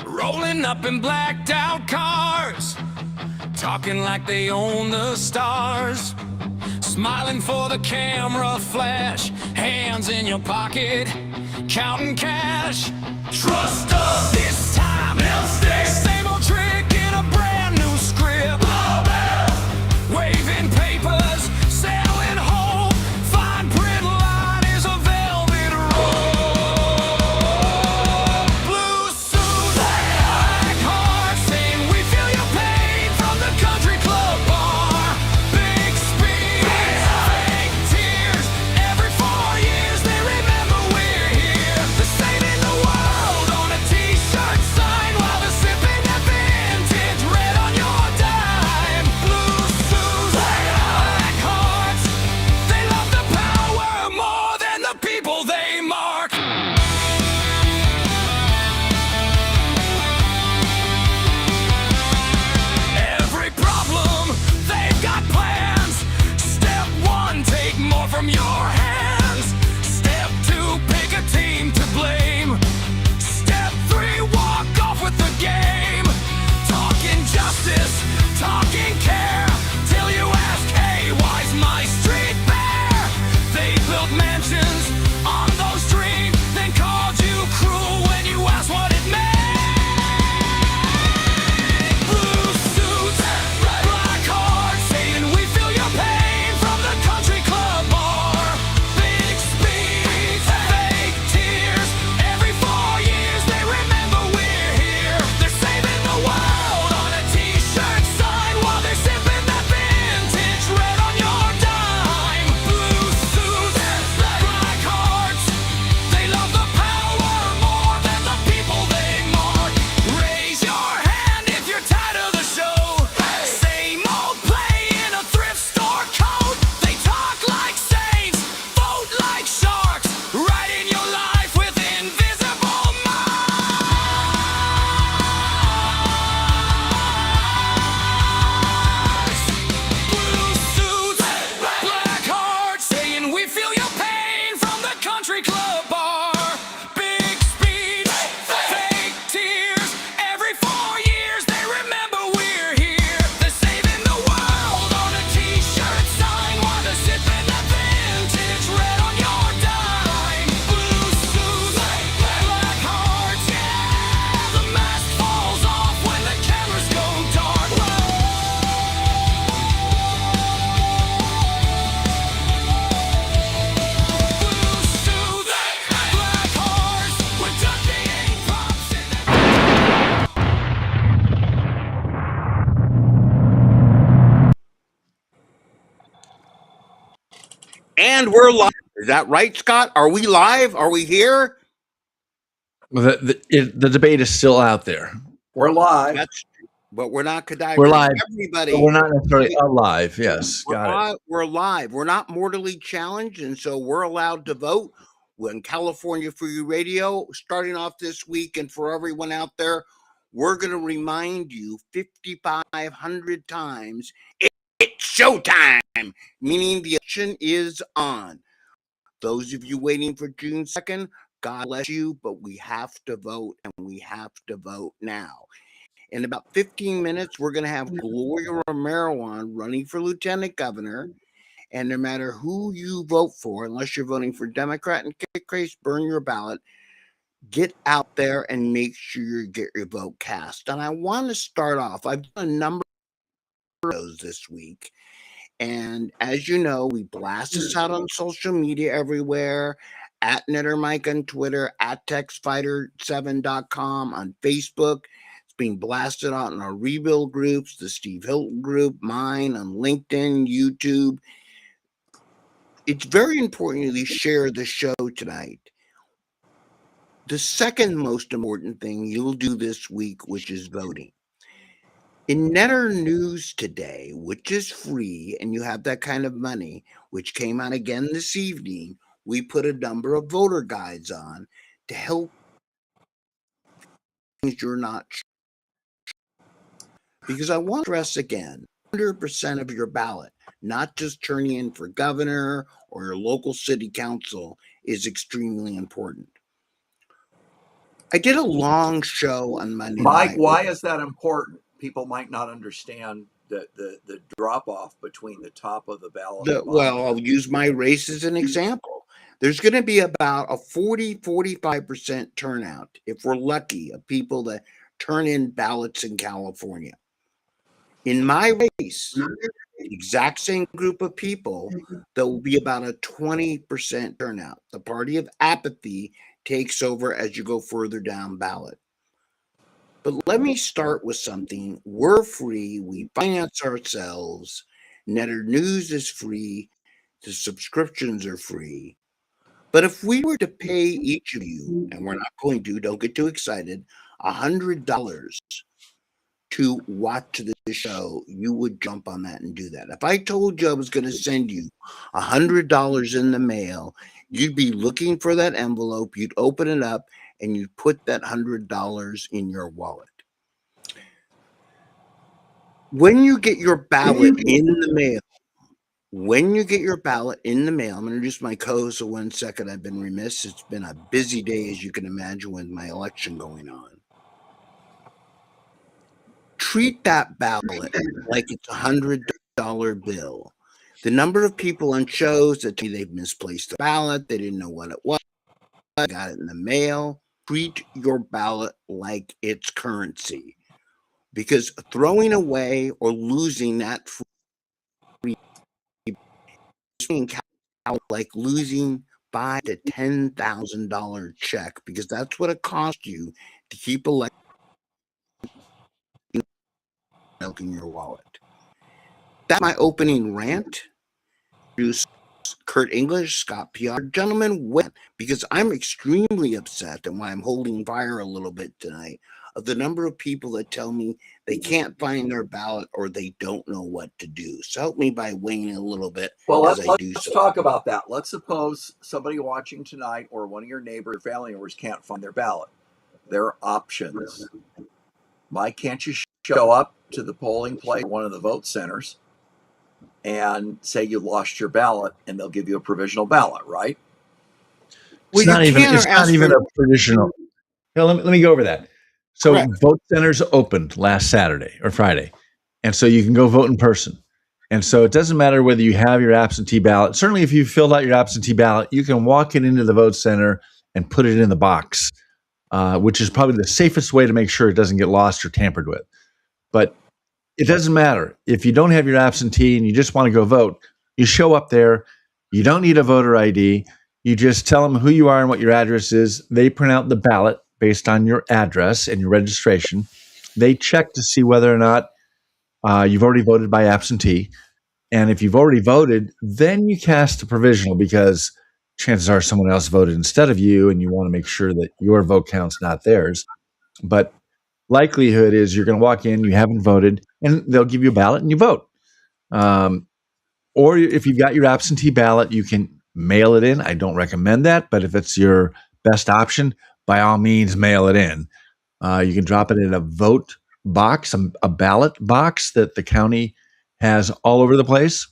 rolling up in blacked out cars, talking like they own the stars, smiling for the camera flash, hands in your pocket, counting cash. Trust us this time, they'll stay. Same old trick in a brand new script. Waving papers, selling hope. Fine print line is a velvet rope. Blue suit, black heart, saying we feel your pain from the country club bar. Big speed, fake tears. Every 4 years they remember we're here. They're saving the world on a t-shirt sign while they're sipping that vintage red on your dime. Blue suits, black hearts, they love the power more than the people they mark. Every problem, they've got plans. Step 1, take more from your hands. Step 2, pick a team to blame. Step 3, walk off with the game. Talking justice, talking care, till you ask, hey, why's my street bare? They built mansions on those dreams, then called you cruel when you asked what it meant. Blue suits, black hearts, saying we feel your pain from the country club bar. Big speed, fake tears. Every 4 years they remember we're here. They're saving the world on a t-shirt sign while they're sipping that vintage red on your dime. Blue suits, black hearts, they love the power more than the people they mark. Raise your hand if you're tired of the show. Same old play in a thrift store coat. They talk like saints, vote like sharks, writing your life with invisible marks. Blue suits, black hearts, saying we feel your pain from the country club bar. Big speed, fake tears. Every 4 years they remember we're here. They're saving the world on a t-shirt sign while they're sipping that vintage red on your dime. Blue suits, black hearts, yeah. The mask falls off when the cameras go dark. Blue suits, black hearts, with Dundee ain't pops in their And we're live. Is that right, Scott? Are we live? Are we here? The debate is still out there. We're live. That's true. But we're not cadaver. We're live. Everybody. But we're not necessarily alive. Yes, got it. We're live. We're not mortally challenged, and so we're allowed to vote. We're in California for You Radio, starting off this week, and for everyone out there, we're going to remind you 5,500 times, it's showtime, meaning the election is on. Those of you waiting for June 2nd, God bless you, but we have to vote, and we have to vote now. In about 15 minutes, we're going to have Gloria Romero on running for lieutenant governor. And no matter who you vote for, unless you're voting for Democrat and kick race, burn your ballot, get out there and make sure you get your vote cast. And I want to start off, I've done a number of those this week. And as you know, we blast this out on social media everywhere, at Netter Mike on Twitter, at TextFighter7.com on Facebook. It's being blasted out in our rebuild groups, the Steve Hilton group, mine on LinkedIn, YouTube. It's very important that you share the show tonight. The second most important thing you'll do this week, which is voting. In Netter News today, which is free, and you have that kind of money, which came out again this evening, we put a number of voter guides on to help things you're not sure. Because I want to stress again, 100% of your ballot, not just turning in for governor or your local city council, is extremely important. I did a long show on Monday Mike, night. why is that important? People might not understand the drop off between the top of the ballot and the bottom. Well, I'll use my race as an example. There's going to be about a 45% turnout, if we're lucky, of people that turn in ballots in California. In my race, the exact same group of people, there will be about a 20% turnout. The party of apathy takes over as you go further down ballot. But let me start with something. We're free. We finance ourselves. Netter News is free. The subscriptions are free. But if we were to pay each of you, and we're not going to, don't get too excited, $100 to watch the show, you would jump on that and do that. If I told you I was going to send you $100 in the mail, you'd be looking for that envelope, you'd open it up, and you'd put that $100 in your wallet. When you get your ballot in the mail, I'm going to introduce my co-host for 1 second. I've been remiss. It's been a busy day, as you can imagine, with my election going on. Treat that ballot like it's $100 bill. The number of people on shows that tell you they've misplaced the ballot, they didn't know what it was, got it in the mail. Treat your ballot like it's currency, because throwing away or losing that free like losing $5,000 to $10,000 check, because that's what it cost you to keep electing in your wallet. That's my opening rant. Kurt English, Scott PR. Gentlemen, because I'm extremely upset, and why I'm holding fire a little bit tonight, of the number of people that tell me they can't find their ballot or they don't know what to do. So help me by weighing in a little bit. Well, let's talk about that. Let's suppose somebody watching tonight or one of your neighbors or family members can't find their ballot. There are options. Mike, can't you show up to the polling place, one of the vote centers, and say you lost your ballot, and they'll give you a provisional ballot, right? It's not even a provisional. Let me go over that. So correct. Vote centers opened last Saturday or Friday, and so you can go vote in person. And so it doesn't matter whether you have your absentee ballot. Certainly, if you filled out your absentee ballot, you can walk it into the vote center and put it in the box, which is probably the safest way to make sure it doesn't get lost or tampered with. But it doesn't matter. If you don't have your absentee and you just want to go vote, you show up there. You don't need a voter ID. You just tell them who you are and what your address is. They print out the ballot based on your address and your registration. They check to see whether or not you've already voted by absentee. And if you've already voted, then you cast a provisional, because chances are someone else voted instead of you, and you want to make sure that your vote counts, not theirs. But likelihood is you're going to walk in, you haven't voted, and they'll give you a ballot and you vote. Or if you've got your absentee ballot, you can mail it in. I don't recommend that, but if it's your best option, by all means, mail it in. You can drop it in a vote box, a ballot box that the county has all over the place.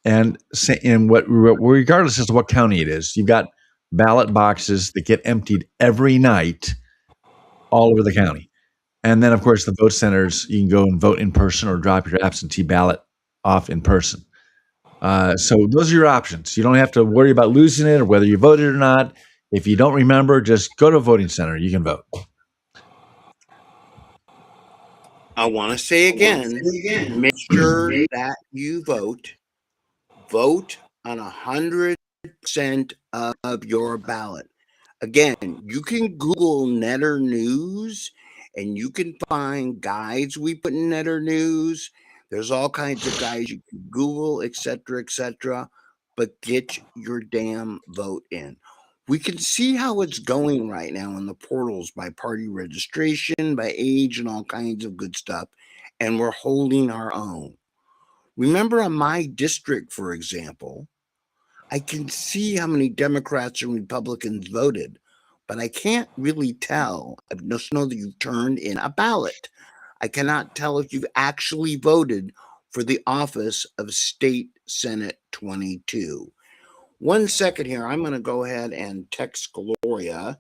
And regardless as to what county it is, you've got ballot boxes that get emptied every night all over the county. And then, of course, the vote centers, you can go and vote in person or drop your absentee ballot off in person. So those are your options. You don't have to worry about losing it or whether you voted or not. If you don't remember, just go to a voting center. You can vote. I want to say again, make sure that you vote. Vote on 100% of your ballot. Again, you can Google Netter News, and you can find guides we put in Netter News. There's all kinds of guides you can Google, etc., but get your damn vote in. We can see how it's going right now in the portals by party registration, by age, and all kinds of good stuff, and we're holding our own. Remember, in my district, for example, I can see how many Democrats and Republicans voted, but I can't really tell. I just know that you've turned in a ballot. I cannot tell if you've actually voted for the office of State Senate 22. 1 second here. I'm going to go ahead and text Gloria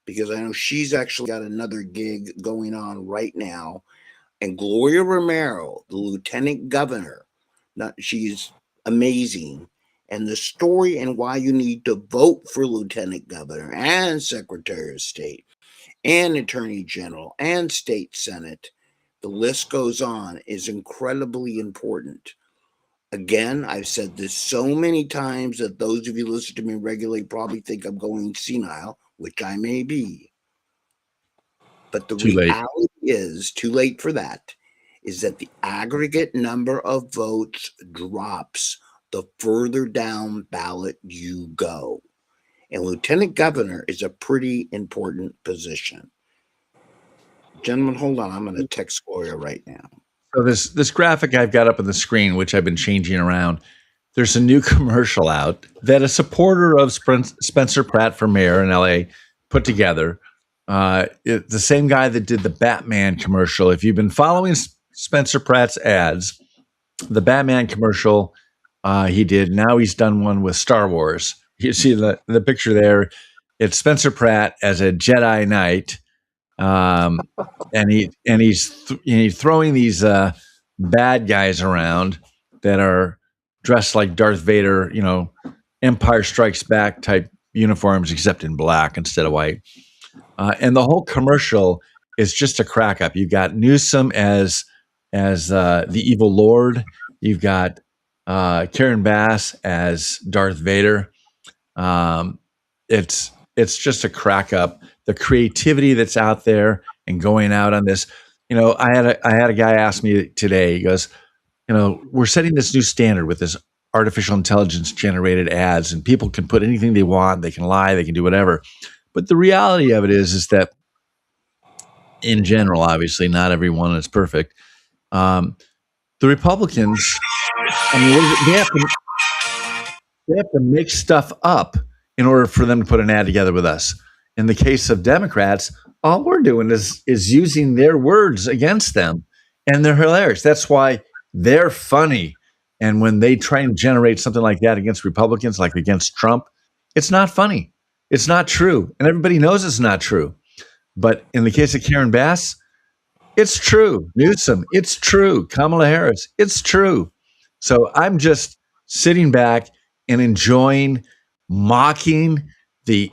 because I know she's actually got another gig going on right now. And Gloria Romero, the lieutenant governor, she's amazing. And the story and why you need to vote for lieutenant governor and secretary of state and attorney general and state senate, the list goes on, is incredibly important. Again, I've said this so many times that those of you listen to me regularly probably think I'm going senile, which I may be. But the reality is, too late for that, is that the aggregate number of votes drops the further down ballot you go. And lieutenant governor is a pretty important position. Gentlemen, hold on. I'm going to text Gloria right now. So this graphic I've got up on the screen, which I've been changing around, there's a new commercial out that a supporter of Spencer Pratt for mayor in LA put together. The same guy that did the Batman commercial. If you've been following Spencer Pratt's ads, the Batman commercial he did, now he's done one with Star Wars. You see the picture there. It's Spencer Pratt as a Jedi Knight. And he's throwing these bad guys around that are dressed like Darth Vader, Empire Strikes Back type uniforms, except in black instead of white. And the whole commercial is just a crack up. You've got Newsom as the evil Lord. You've got Karen Bass as Darth Vader. It's just a crack up. The creativity that's out there and going out on this. I had a guy ask me today. He goes, we're setting this new standard with this artificial intelligence generated ads, and people can put anything they want. They can lie. They can do whatever. But the reality of it is that in general, obviously, not everyone is perfect. The Republicans, they have to make stuff up in order for them to put an ad together with us. In the case of Democrats, all we're doing is using their words against them, and they're hilarious. That's why they're funny. And when they try and generate something like that against Republicans, like against Trump, it's not funny. It's not true. And everybody knows it's not true. But in the case of Karen Bass, it's true. Newsom, it's true. Kamala Harris, it's true. So I'm just sitting back and enjoying mocking the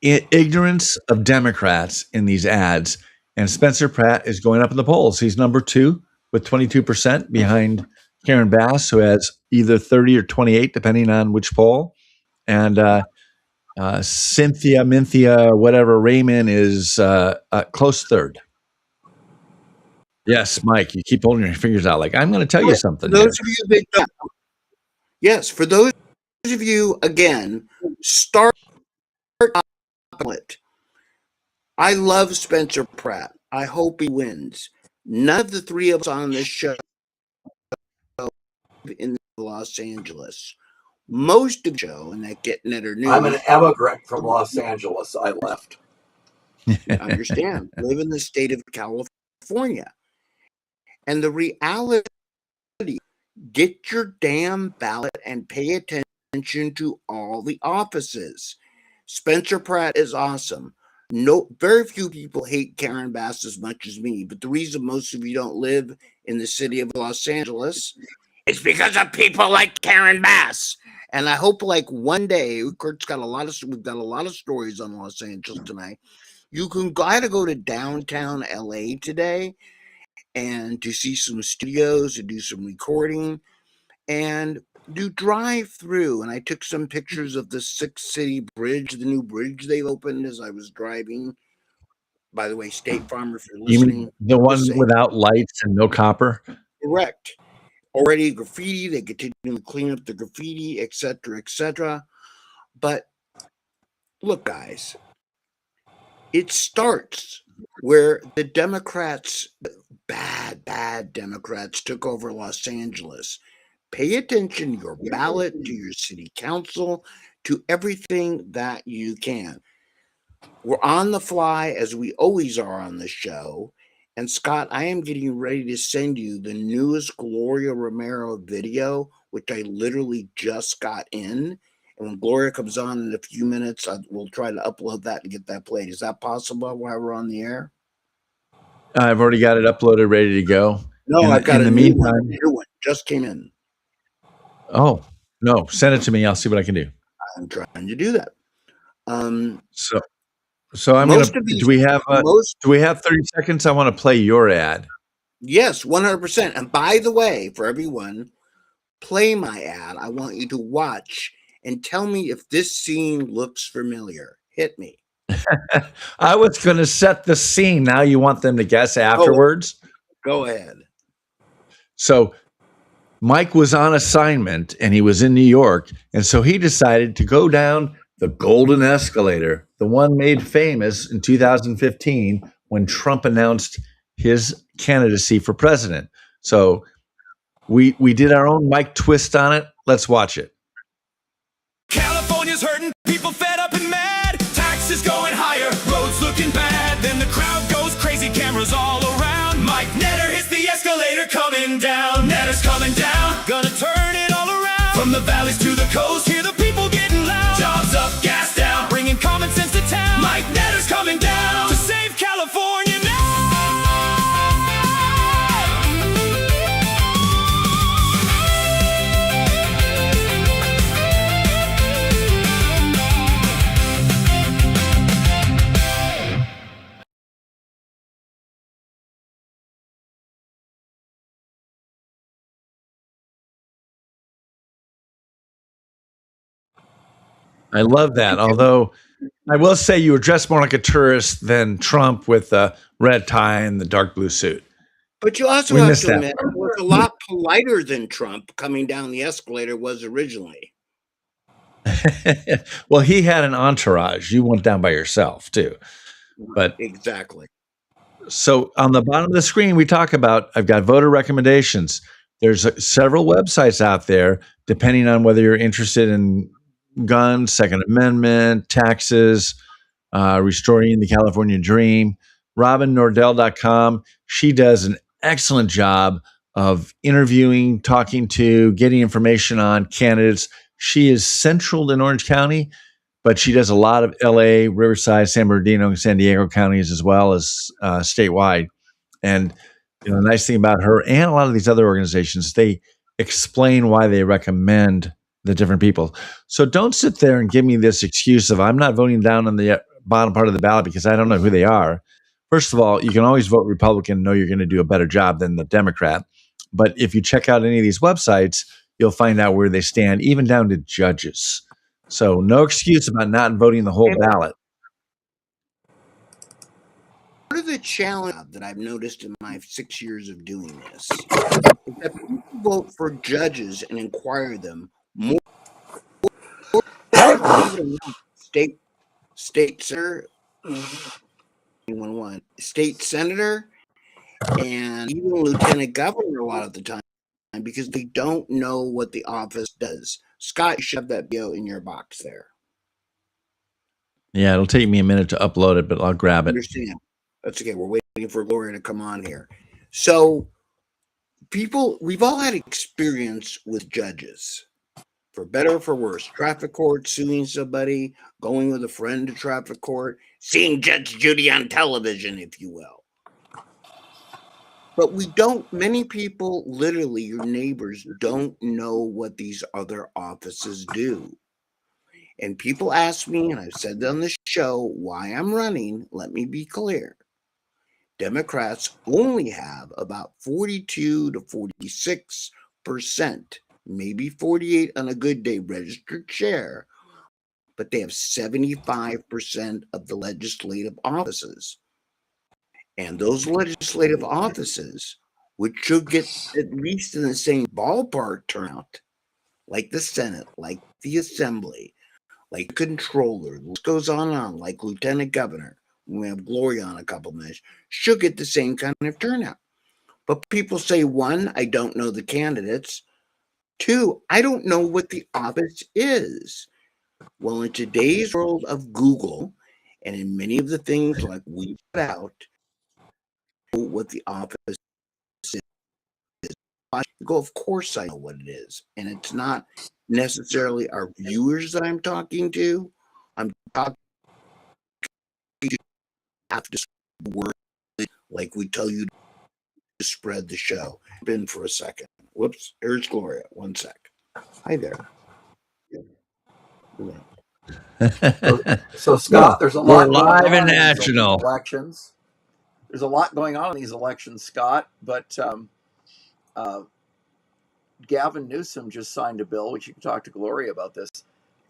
ignorance of Democrats in these ads. And Spencer Pratt is going up in the polls. He's number 2 with 22% behind Karen Bass, who has either 30 or 28, depending on which poll. And Cynthia Raymond is close third. Yes, Mike, you keep holding your fingers out like I'm going to tell you something. For those of you that yes, for those of you, again, start it. I love Spencer Pratt. I hope he wins. None of the three of us on this show in Los Angeles. Most of the show, and that getting it or new. I'm an immigrant from Los Angeles. I left. I understand. Live in the state of California. And the reality, get your damn ballot and pay attention to all the offices. Spencer Pratt is awesome. No, very few people hate Karen Bass as much as me, but the reason most of you don't live in the city of Los Angeles is because of people like Karen Bass. And I hope like one day, we've got a lot of stories on Los Angeles tonight. You can gotta go to downtown LA today and to see some studios, to do some recording, and do drive through. And I took some pictures of the Sixth City Bridge, the new bridge they've opened as I was driving. By the way, State Farm, if you're listening. You mean the one without lights and no copper? Correct. Already graffiti, they continue to clean up the graffiti, etc., etc. But look, guys, it starts where the Democrats, bad Democrats, took over Los Angeles. Pay attention to your ballot, to your city council, to everything that you can. We're on the fly, as we always are on the show. And Scott, I am getting ready to send you the newest Gloria Romero video, which I literally just got in. And when Gloria comes on in a few minutes, we'll try to upload that and get that played. Is that possible while we're on the air? I've already got it uploaded, ready to go. No, I've got a new one. Just came in. Oh, no. Send it to me. I'll see what I can do. I'm trying to do that. So I'm going to, do we have 30 seconds? I want to play your ad. Yes, 100%. And by the way, for everyone, play my ad. I want you to watch and tell me if this scene looks familiar. Hit me. I was going to set the scene. Now you want them to guess afterwards? Go ahead. So Mike was on assignment and he was in New York. And so he decided to go down the golden escalator, the one made famous in 2015 when Trump announced his candidacy for president. So we did our own Mike twist on it. Let's watch it. California's hurting, people fed up and mad. Taxes going higher, roads looking bad. Then the crowd goes crazy, cameras all around. Mike Netter hits the escalator coming down. Netter's coming down, gonna turn it all around. From the valleys to the coast, hear the people getting loud. Jobs up, gas down, bringing common sense to town. Mike Netter's coming down to save California now. I love that. Although I will say you were dressed more like a tourist than Trump with the red tie and the dark blue suit. But you also have to admit it was a lot politer than Trump coming down the escalator was originally. Well, he had an entourage. You went down by yourself too. But exactly. So on the bottom of the screen, we talk about, I've got voter recommendations. There's several websites out there, depending on whether you're interested in guns, Second Amendment, taxes, restoring the California dream. RobinNordell.com. She does an excellent job of interviewing, talking to, getting information on candidates. She is central in Orange County, but she does a lot of LA, Riverside, San Bernardino, and San Diego counties, as well as statewide. And the nice thing about her and a lot of these other organizations, they explain why they recommend the different people. So don't sit there and give me this excuse of I'm not voting down on the bottom part of the ballot because I don't know who they are. First of all, you can always vote Republican and know you're going to do a better job than the Democrat. But if you check out any of these websites, you'll find out where they stand, even down to judges. So no excuse about not voting the whole ballot. Part of the challenge that I've noticed in my 6 years of doing this is that people vote for judges and inquire them more state senator, state senator, and even lieutenant governor a lot of the time, because they don't know what the office does. Scott, you should have that video in your box there. Yeah, it'll take me a minute to upload it, but I'll grab it. Understand. That's okay. We're waiting for Gloria to come on here. So we've all had experience with judges, for better or for worse. Traffic court, suing somebody, going with a friend to traffic court, seeing Judge Judy on television, if you will. But many people, literally your neighbors, don't know what these other offices do. And people ask me, and I've said on the show, why I'm running. Let me be clear. Democrats only have about 42 to 46%, maybe 48 on a good day registered share, but they have 75% of the legislative offices. And those legislative offices, which should get at least in the same ballpark turnout, like the Senate, like the Assembly, like controller, this goes on, like lieutenant governor, we have Gloria on a couple minutes, should get the same kind of turnout. But people say, one, I don't know the candidates. Two, I don't know what the office is. Well, in today's world of Google, and in many of the things like we put out, what the office is. Go, of course I know what it is. And it's not necessarily our viewers that I'm talking to. I'm talking to have to spread the word like we tell you to spread the show. Been for a second. Whoops. Here's Gloria. One sec. Hi there. So Scott, there's a lot We're going live on and in these national. elections. There's a lot going on in these elections, Scott. But Gavin Newsom just signed a bill, which you can talk to Gloria about this.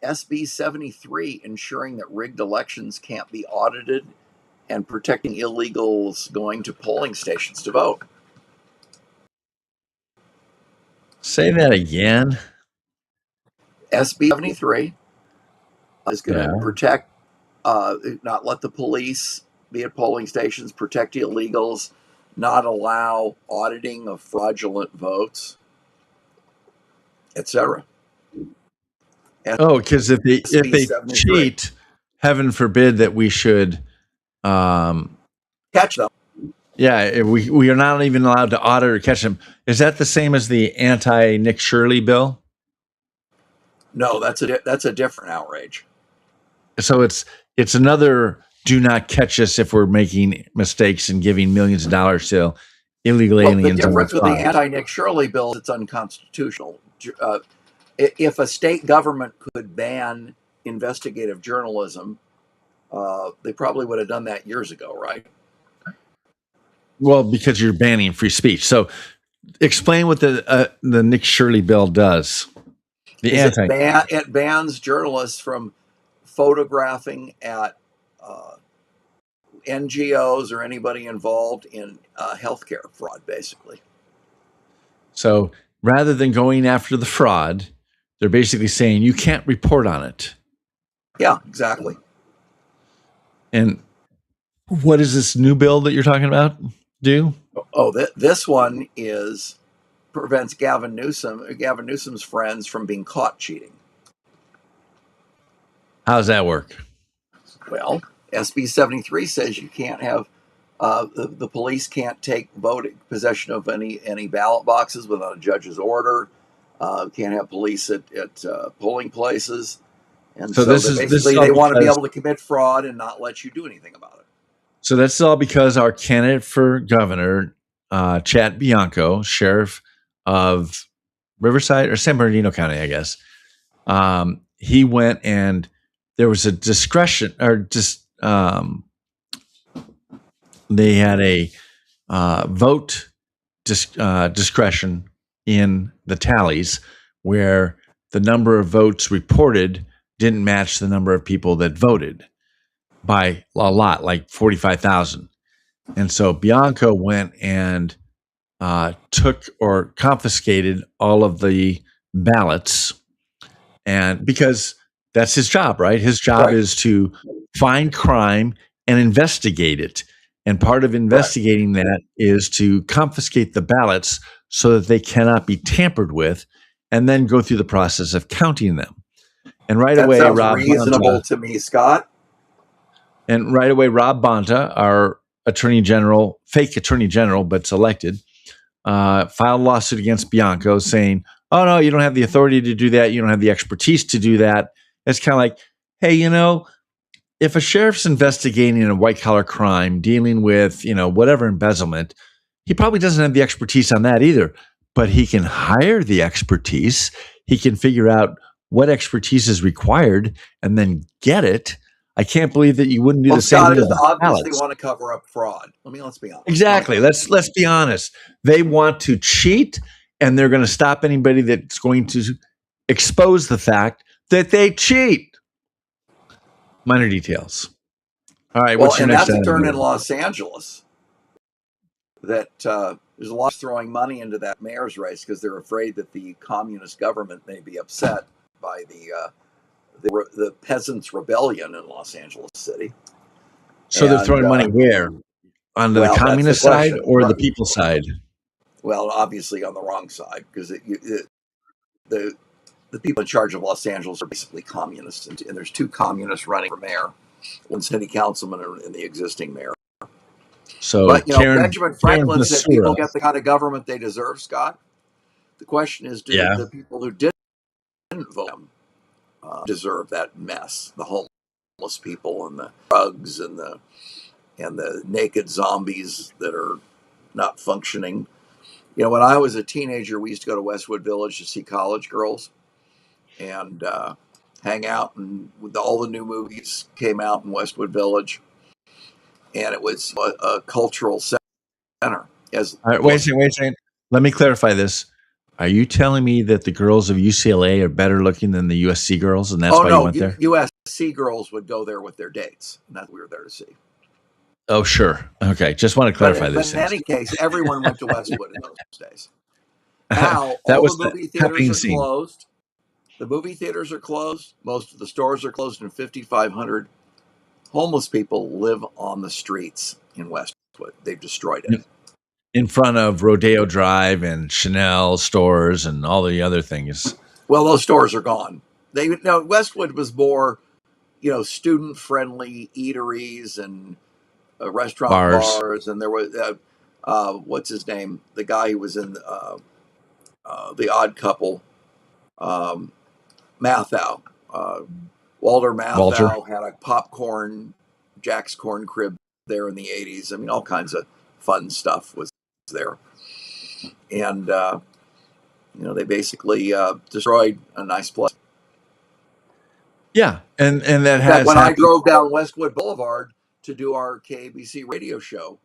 SB 73, ensuring that rigged elections can't be audited and protecting illegals going to polling stations to vote. Say that again. SB 73 is going to Yeah. protect, not let the police be at polling stations, protect illegals, not allow auditing of fraudulent votes, etc. Oh, because if they SB 73. cheat, heaven forbid that we should Catch them. Yeah, we are not even allowed to audit or catch them. Is that the same as the anti-Nick Shirley bill? No, that's a different outrage. So it's another do not catch us if we're making mistakes and giving millions of dollars to illegal aliens. The difference with the anti-Nick Shirley bill is it's unconstitutional. If a state government could ban investigative journalism, they probably would have done that years ago, right? Well, because you're banning free speech. So explain what the Nick Shirley bill does. It bans journalists from photographing at NGOs or anybody involved in healthcare fraud, basically. So rather than going after the fraud, they're basically saying you can't report on it. Yeah, exactly. And what is this new bill that you're talking about do? Oh, this one prevents Gavin Newsom's friends from being caught cheating. How does that work? Well, SB 73 says you can't have the police can't take possession of any ballot boxes without a judge's order. Can't have police at polling places, and so they want to be able to commit fraud and not let you do anything about it. So that's all because our candidate for governor, Chat Bianco, sheriff of Riverside or San Bernardino County, I guess, he went and there was a discretion or just they had a vote discretion in the tallies where the number of votes reported didn't match the number of people that voted by a lot, like 45,000. And so Bianco went and took or confiscated all of the ballots, and because that's his job, right? His job is to find crime and investigate it. And part of investigating that is to confiscate the ballots so that they cannot be tampered with, and then go through the process of counting them. And right away, Rob reasonable to me, Scott. And right away, Rob Bonta, our attorney general, fake attorney general, but selected, filed a lawsuit against Bianco saying, oh, no, you don't have the authority to do that. You don't have the expertise to do that. It's kind of like, hey, if a sheriff's investigating a white collar crime, dealing with, whatever embezzlement, he probably doesn't have the expertise on that either, but he can hire the expertise. He can figure out what expertise is required and then get it. I can't believe that you wouldn't do the same thing with the obviously ballots. Want to cover up fraud. Let's be honest. Exactly. Let's be honest. They want to cheat, and they're going to stop anybody that's going to expose the fact that they cheat. Minor details. All right. What's your next? That's a turn in Los Angeles. That there's a lot of throwing money into that mayor's race because they're afraid that the communist government may be upset by the peasants' rebellion in Los Angeles City. So they're throwing money where? On the communist side or the people side? Well, obviously on the wrong side, because the people in charge of Los Angeles are basically communists, and there's two communists running for mayor, one city councilman and the existing mayor. So, but Benjamin Franklin said people get the kind of government they deserve, Scott. The question is, do the people who did didn't vote them deserve that mess. The homeless people and the drugs and the naked zombies that are not functioning. You know, when I was a teenager, we used to go to Westwood Village to see college girls and hang out, and all the new movies came out in Westwood Village, and it was a cultural center. As All right, wait a second. Let me clarify this. Are you telling me that the girls of UCLA are better looking than the USC girls, and that's why you went there? USC girls would go there with their dates, and that's what we were there to see. Oh, sure. Okay, just want to clarify this. But in any case, everyone went to Westwood in those days. Now, all the movie theaters are closed. The movie theaters are closed. Most of the stores are closed, and 5,500 homeless people live on the streets in Westwood. They've destroyed it. In front of Rodeo Drive and Chanel stores and all the other things. Well, those stores are gone. Westwood was more, student-friendly eateries and restaurant bars, and there was what's his name? The guy who was in The Odd Couple, Matthau. Walter Matthau had a Jack's Corn Crib there in the 80s. I mean, all kinds of fun stuff was there. And, they basically destroyed a nice place. Yeah, and that has when I drove down Westwood Boulevard to do our KABC radio show,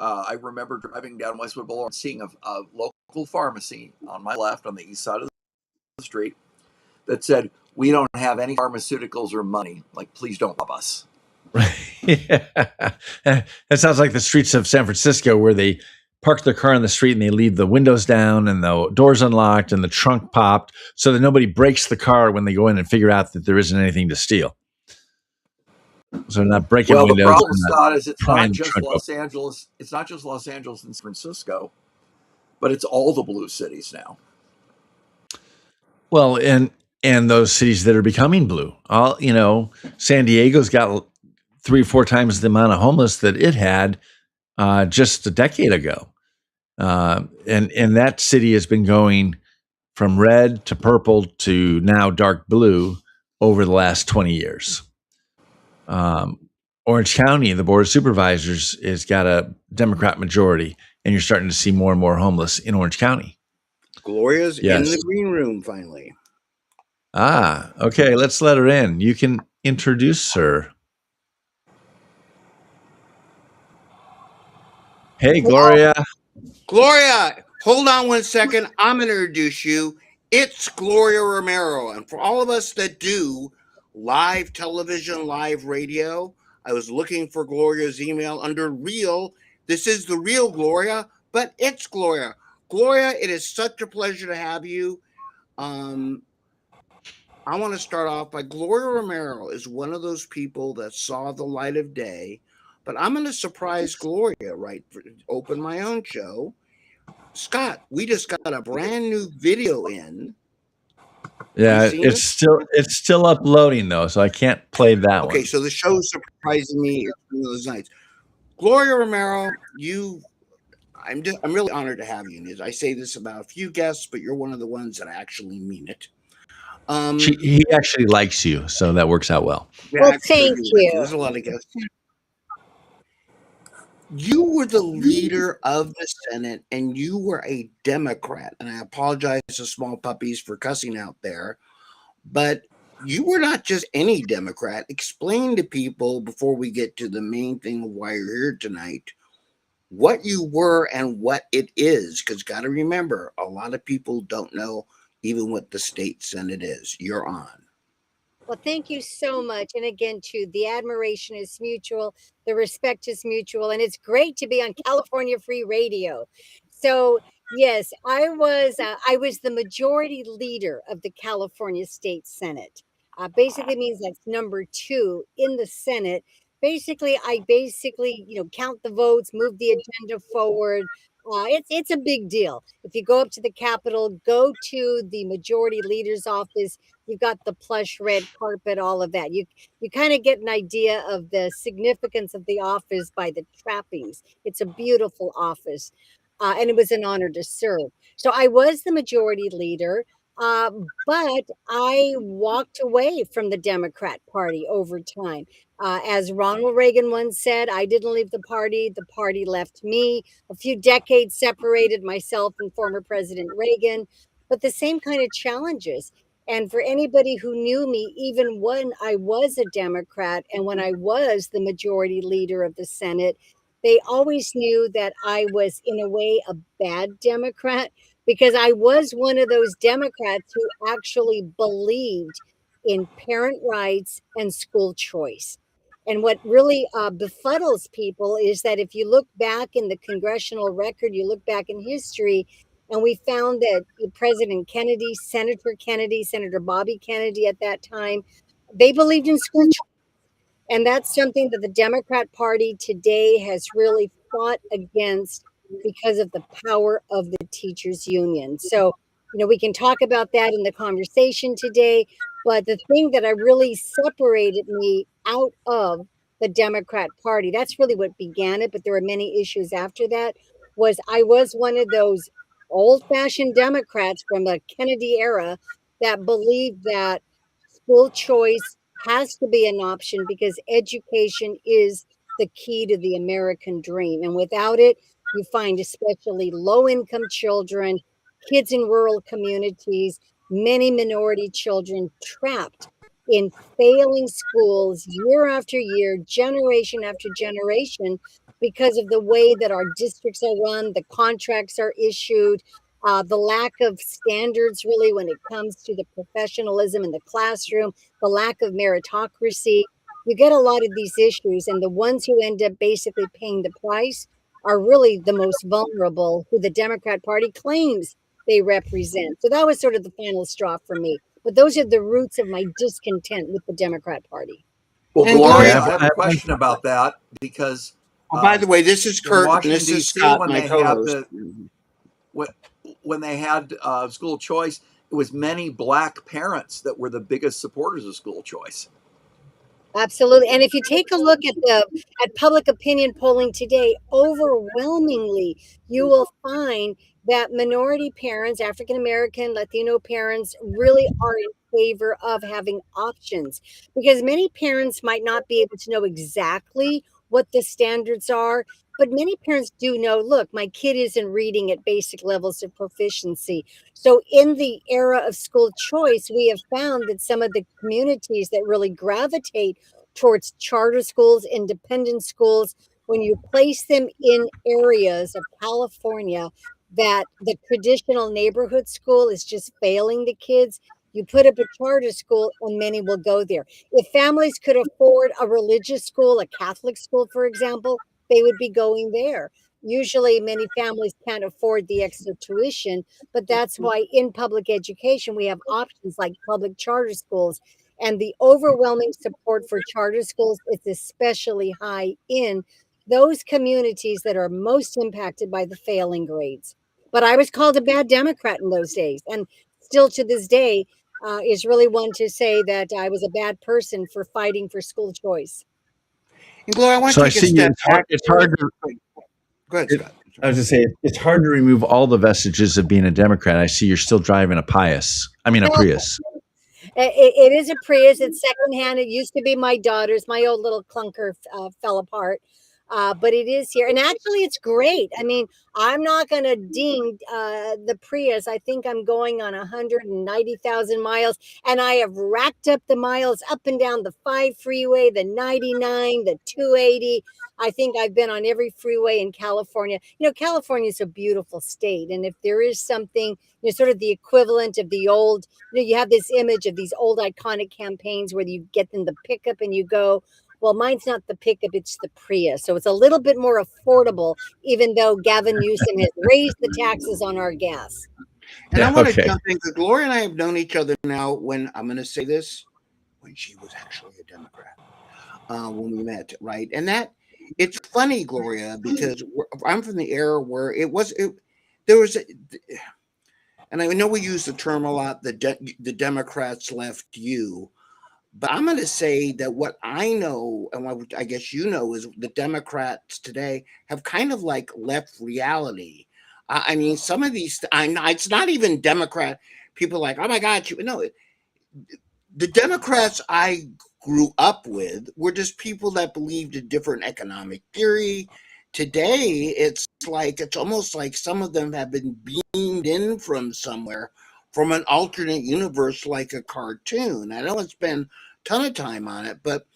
I remember driving down Westwood Boulevard and seeing a local pharmacy on my left on the east side of the street that said, "We don't have any pharmaceuticals or money. Like, please don't rob us." Yeah. That sounds like the streets of San Francisco, where they park their car on the street and they leave the windows down and the doors unlocked and the trunk popped so that nobody breaks the car when they go in and figure out that there isn't anything to steal. So they're not breaking windows. Well, the problem, Scott, is it's not just Los Angeles. It's not just Los Angeles and San Francisco, but it's all the blue cities now. Well, and those cities that are becoming blue. San Diego's got 3 or 4 times the amount of homeless that it had just a decade ago. And that city has been going from red to purple to now dark blue over the last 20 years. Orange County, the Board of Supervisors, has got a Democrat majority, and you're starting to see more and more homeless in Orange County. Gloria's in the green room finally. Okay. Let's let her in. You can introduce her. Hey, Gloria. Gloria, hold on one second. I'm going to introduce you. It's Gloria Romero. And for all of us that do live television, live radio, I was looking for Gloria's email under real. This is the real Gloria, but it's Gloria. Gloria, it is such a pleasure to have you. I want to start off by Gloria Romero is one of those people that saw the light of day, but I'm going to surprise Gloria, open my own show. Scott, we just got a brand new video in. Yeah, it's still uploading though, so I can't play that one. Okay, so the show's surprising me. It's one of those nights. Gloria Romero, I'm really honored to have you. I say this about a few guests, but you're one of the ones that actually mean it. He actually likes you, so that works out well. Well, thank you. There's a lot of guests. You were the leader of the Senate, and you were a Democrat. And I apologize to small puppies for cussing out there, but you were not just any Democrat. Explain to people before we get to the main thing of why you're here tonight, what you were and what it is. Because got to remember, a lot of people don't know even what the state Senate is. You're on. Well, thank you so much. And again, too, the admiration is mutual. The respect is mutual. And it's great to be on California Free Radio. So, yes, I was the majority leader of the California State Senate. Basically means that's number 2 in the Senate. Basically, I count the votes, move the agenda forward. It's a big deal. If you go up to the Capitol, go to the majority leader's office, you've got the plush red carpet, all of that. You kind of get an idea of the significance of the office by the trappings. It's a beautiful office, and it was an honor to serve. So I was the majority leader. But I walked away from the Democrat Party over time. As Ronald Reagan once said, I didn't leave the party left me. A few decades separated myself and former President Reagan, but the same kind of challenges. And for anybody who knew me, even when I was a Democrat and when I was the majority leader of the Senate, they always knew that I was, in a way, a bad Democrat because I was one of those Democrats who actually believed in parent rights and school choice. And what really befuddles people is that if you look back in the congressional record, you look back in history, and we found that President Kennedy, Senator Bobby Kennedy at that time, they believed in school choice. And that's something that the Democrat Party today has really fought against because of the power of the teachers union. So, we can talk about that in the conversation today, but the thing that I really separated me out of the Democrat Party, that's really what began it, but there were many issues after that, was I was one of those old-fashioned Democrats from the Kennedy era that believed that school choice has to be an option because education is the key to the American dream. And without it, you find especially low income children, kids in rural communities, many minority children trapped in failing schools year after year, generation after generation, because of the way that our districts are run, the contracts are issued, the lack of standards really when it comes to the professionalism in the classroom, the lack of meritocracy. You get a lot of these issues, and the ones who end up basically paying the price are really the most vulnerable, who the Democrat Party claims they represent. So that was sort of the final straw for me. But those are the roots of my discontent with the Democrat Party. Well, And Gloria, Gloria, I have a question about that because by the way, this is in Kurt, and Washington this is D.C. Scott, when my they had co-host. when they had school choice, it was many black parents that were the biggest supporters of school choice. Absolutely. And if you take a look at public opinion polling today, overwhelmingly you will find that minority parents, African American, Latino parents really are in favor of having options because many parents might not be able to know exactly what the standards are, but many parents do know, look, my kid isn't reading at basic levels of proficiency. So, in the era of school choice, we have found that some of the communities that really gravitate towards charter schools, independent schools, when you place them in areas of California that the traditional neighborhood school is just failing the kids, you put up a charter school and many will go there. If families could afford a religious school, a Catholic school, for example, they would be going there. Usually, many families can't afford the extra tuition, but that's why in public education, we have options like public charter schools. And the overwhelming support for charter schools is especially high in those communities that are most impacted by the failing grades. But I was called a bad Democrat in those days. And still to this day, is really one to say that I was a bad person for fighting for school choice. And Gloria, I want So to I take a see step back. it's hard to. Go ahead, Scott. I was just saying it's hard to remove all the vestiges of being a Democrat. I see you're still driving a Prius. It is a Prius. It's secondhand. It used to be my daughter's. My old little clunker fell apart. But it is here. And actually, it's great. I mean, I'm not going to ding the Prius. I think I'm going on 190,000 miles. And I have racked up the miles up and down the 5 freeway, the 99, the 280. I think I've been on every freeway in California. California is a beautiful state. And if there is something, sort of the equivalent of the old, you have this image of these old iconic campaigns where you get in the pickup and you go, well, mine's not the pickup, it's the Prius. So it's a little bit more affordable, even though Gavin Newsom has raised the taxes on our gas. And I want to jump in because Gloria and I have known each other now when I'm going to say this, when she was actually a Democrat, when we met, right? And it's funny, Gloria, because I'm from the era where and I know we use the term a lot, the Democrats left you. But I'm going to say that what I know, and what I guess you know, is the Democrats today have kind of like left reality. I mean, some of these, it's not even Democrat. people are like, oh my God, you know, the Democrats I grew up with were just people that believed in different economic theory. Today, it's almost like some of them have been beamed in from somewhere, from an alternate universe, like a cartoon. I know it's been a ton of time on it, but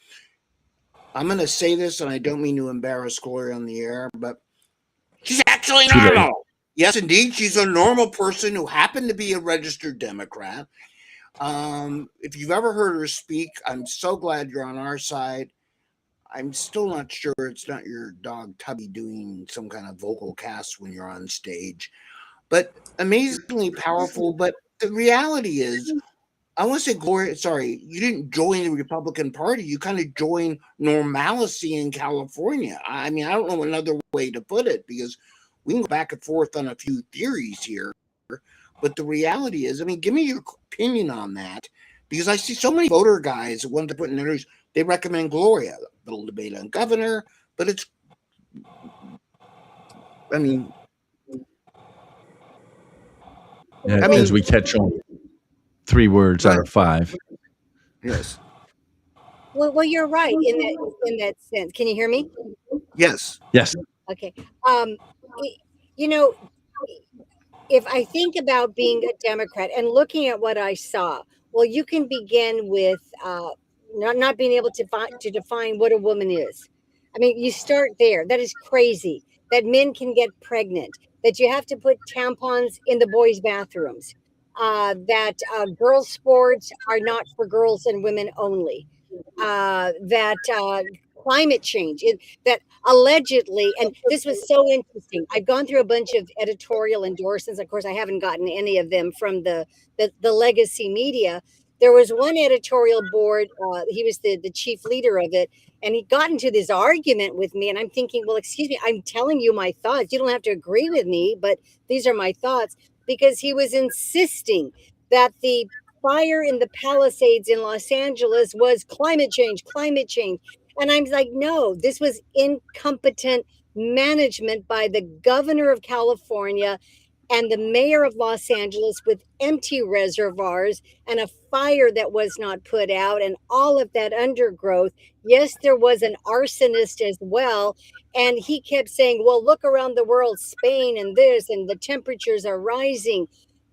I'm going to say this, and I don't mean to embarrass Gloria on the air, but she's actually normal. Yes, indeed. She's a normal person who happened to be a registered Democrat. If you've ever heard her speak, I'm so glad you're on our side. I'm still not sure it's not your dog Tubby doing some kind of vocal cast when you're on stage, but amazingly powerful. But the reality is, I want to say, Gloria, sorry, you didn't join the Republican Party. You kind of joined normalcy in California. I mean, I don't know another way to put it, because we can go back and forth on a few theories here. But the reality is, I mean, give me your opinion on that, because I see so many voter guys that want to put in their news. They recommend Gloria, a little debate on governor, but it's, I mean, as we catch on 3 words out of 5. Yes. Well, you're right in that sense. Can you hear me? Yes. Yes. Okay. You know, if I think about being a Democrat and looking at what I saw, well, you can begin with not being able to define what a woman is. I mean, you start there. That is crazy. That men can get pregnant. That you have to put tampons in the boys' bathrooms. That girls' sports are not for girls and women only. That climate change, that allegedly, and this was so interesting. I've gone through a bunch of editorial endorsements. Of course, I haven't gotten any of them from the legacy media. There was one editorial board. He was the chief leader of it, and he got into this argument with me. And I'm thinking, well, excuse me, I'm telling you my thoughts. You don't have to agree with me, but these are my thoughts, because he was insisting that the fire in the Palisades in Los Angeles was climate change. And I'm like, no, this was incompetent management by the governor of California and the mayor of Los Angeles, with empty reservoirs and a fire that was not put out and all of that undergrowth. Yes, there was an arsonist as well. And he kept saying, well, look around the world, Spain and this, and the temperatures are rising.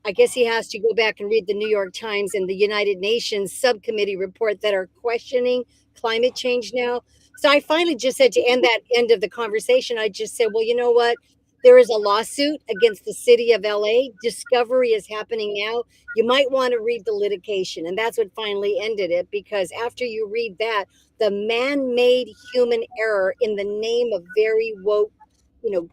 I guess he has to go back and read the New York Times and the United Nations subcommittee report that are questioning climate change now. So I finally just said, to end of the conversation, I just said, well, you know what? There is a lawsuit against the city of LA. Discovery is happening now. You might want to read the litigation. And that's what finally ended it, because after you read that, the man-made human error in the name of very woke,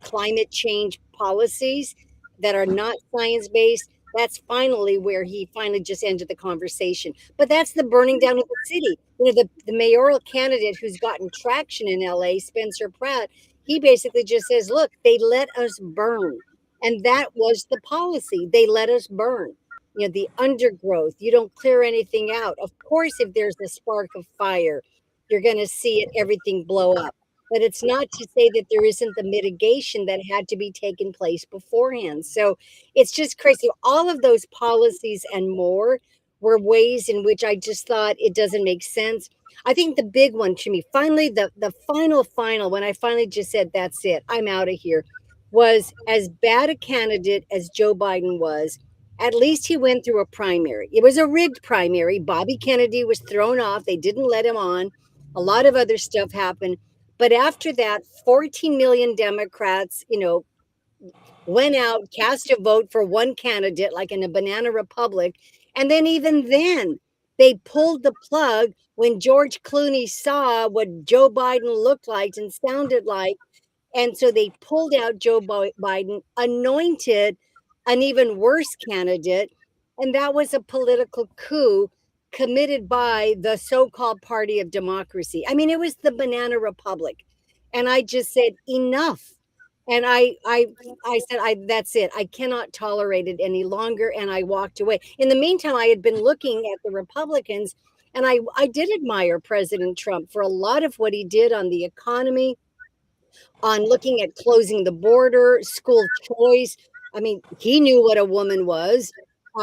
climate change policies that are not science-based, that's finally where he finally just ended the conversation. But that's the burning down of the city. The mayoral candidate who's gotten traction in LA, Spencer Pratt, he basically just says, look, they let us burn. And that was the policy. They let us burn. The undergrowth, you don't clear anything out. Of course, if there's a spark of fire, you're going to see everything blow up. But it's not to say that there isn't the mitigation that had to be taken place beforehand. So it's just crazy. All of those policies and more were ways in which I just thought it doesn't make sense. I think the big one to me, finally, the final, when I finally just said, that's it, I'm out of here, was as bad a candidate as Joe Biden was. At least he went through a primary. It was a rigged primary. Bobby Kennedy was thrown off. They didn't let him on. A lot of other stuff happened. But after that, 14 million Democrats, went out, cast a vote for one candidate, like in a banana republic. And then even then, they pulled the plug when George Clooney saw what Joe Biden looked like and sounded like. And so they pulled out Joe Biden, anointed an even worse candidate. And that was a political coup committed by the so-called party of democracy. I mean, it was the banana republic. And I just said, enough. And I said, that's it. I cannot tolerate it any longer. And I walked away. In the meantime, I had been looking at the Republicans, and I did admire President Trump for a lot of what he did on the economy, on looking at closing the border, school choice. I mean, he knew what a woman was.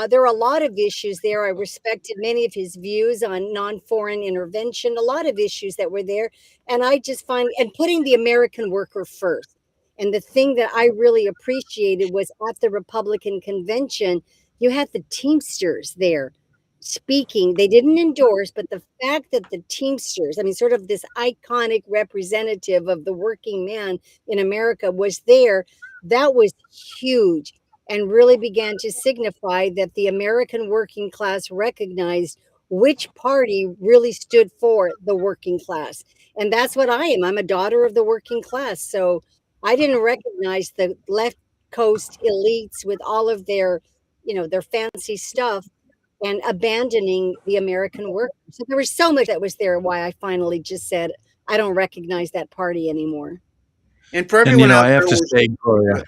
there are a lot of issues there. I respected many of his views on non-foreign intervention, a lot of issues that were there. And I just find, and putting the American worker first. And the thing that I really appreciated was at the Republican convention, you had the Teamsters there speaking. They didn't endorse, but the fact that the Teamsters, I mean, sort of this iconic representative of the working man in America was there, that was huge and really began to signify that the American working class recognized which party really stood for the working class. And that's what I am. I'm a daughter of the working class. So I didn't recognize the left coast elites with all of their, their fancy stuff and abandoning the American worker. So there was so much that was there why I finally just said, I don't recognize that party anymore. And for everyone I have to say, Gloria,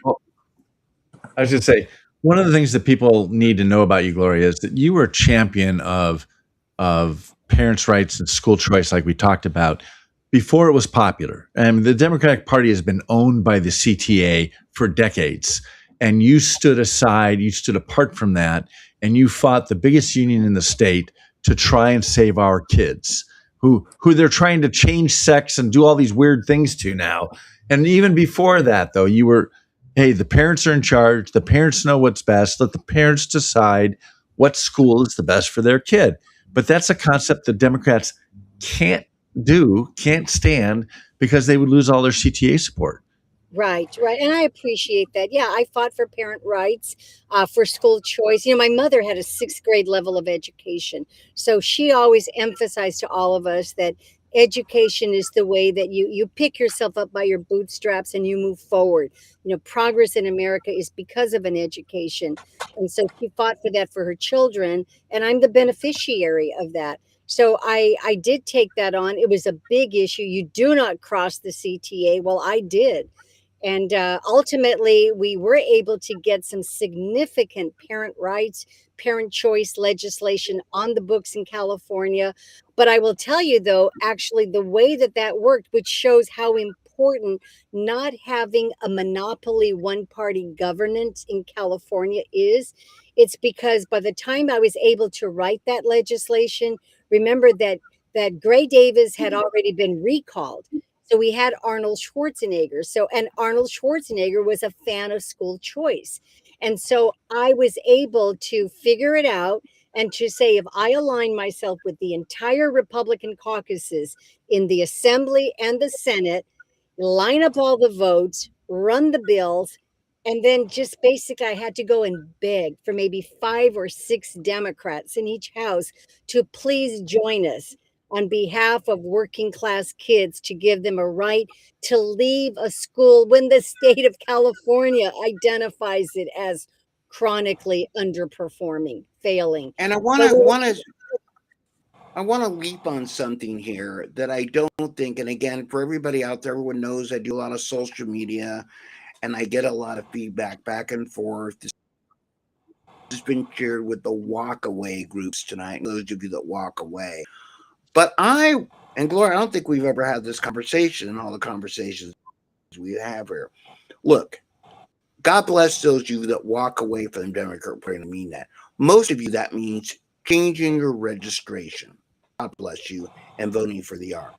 I should say, one of the things that people need to know about you, Gloria, is that you were a champion of parents' rights and school choice, like we talked about, before it was popular. And the Democratic Party has been owned by the CTA for decades. And you stood aside, you stood apart from that, and you fought the biggest union in the state to try and save our kids, who they're trying to change sex and do all these weird things to now. And even before that, though, you were, hey, the parents are in charge. The parents know what's best. Let the parents decide what school is the best for their kid. But that's a concept that Democrats can't stand, because they would lose all their CTA support. Right. And I appreciate that. Yeah, I fought for parent rights, for school choice. My mother had a 6th grade level of education. So she always emphasized to all of us that education is the way that you pick yourself up by your bootstraps and you move forward. Progress in America is because of an education. And so she fought for that for her children. And I'm the beneficiary of that. So I did take that on. It was a big issue. You do not cross the CTA. Well, I did. And ultimately, we were able to get some significant parent rights, parent choice legislation on the books in California. But I will tell you, though, actually, the way that worked, which shows how important not having a monopoly one-party governance in California is, it's because by the time I was able to write that legislation, remember that Gray Davis had already been recalled. So we had Arnold Schwarzenegger. And Arnold Schwarzenegger was a fan of school choice. And so I was able to figure it out and to say, if I align myself with the entire Republican caucuses in the Assembly and the Senate, line up all the votes, run the bills, and then just basically I had to go and beg for maybe 5 or 6 Democrats in each house to please join us on behalf of working class kids, to give them a right to leave a school when the state of California identifies it as chronically underperforming, failing. And I want to leap on something here that I don't think, and again, for everybody out there, everyone knows I do a lot of social media and I get a lot of feedback back and forth. This has been shared with the walkaway groups tonight, those of you that walk away. But and Gloria, I don't think we've ever had this conversation in all the conversations we have here. Look, God bless those of you that walk away from the Democrat Party. I mean that. Most of you, that means changing your registration. God bless you, and voting for the R.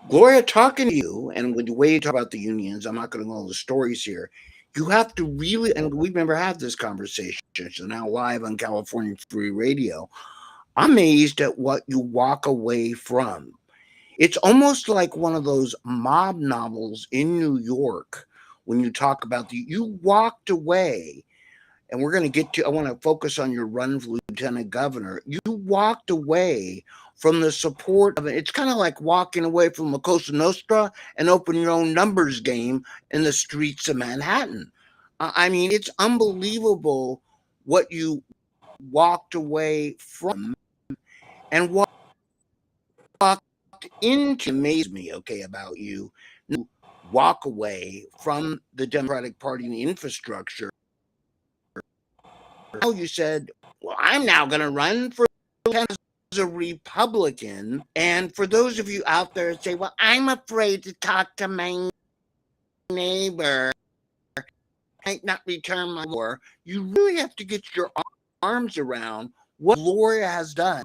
Gloria, talking to you, and with the way you talk about the unions, I'm not going to go all the stories here. You have to really, and we've never had this conversation, so now live on California Free Radio. I'm amazed at what you walk away from. It's almost like one of those mob novels in New York when you talk about you walked away, and we're going to get to, I want to focus on your run for lieutenant governor. You walked away from the support of it. It's kind of like walking away from La Cosa Nostra and open your own numbers game in the streets of Manhattan. I mean, it's unbelievable what you walked away from. And walked into, amazed me, about you, walk away from the Democratic Party and the infrastructure. Now you said, well, I'm now going to run for as a Republican. And for those of you out there that say, well, I'm afraid to talk to my neighbor, I might not return my war, you really have to get your arms around what Gloria has done,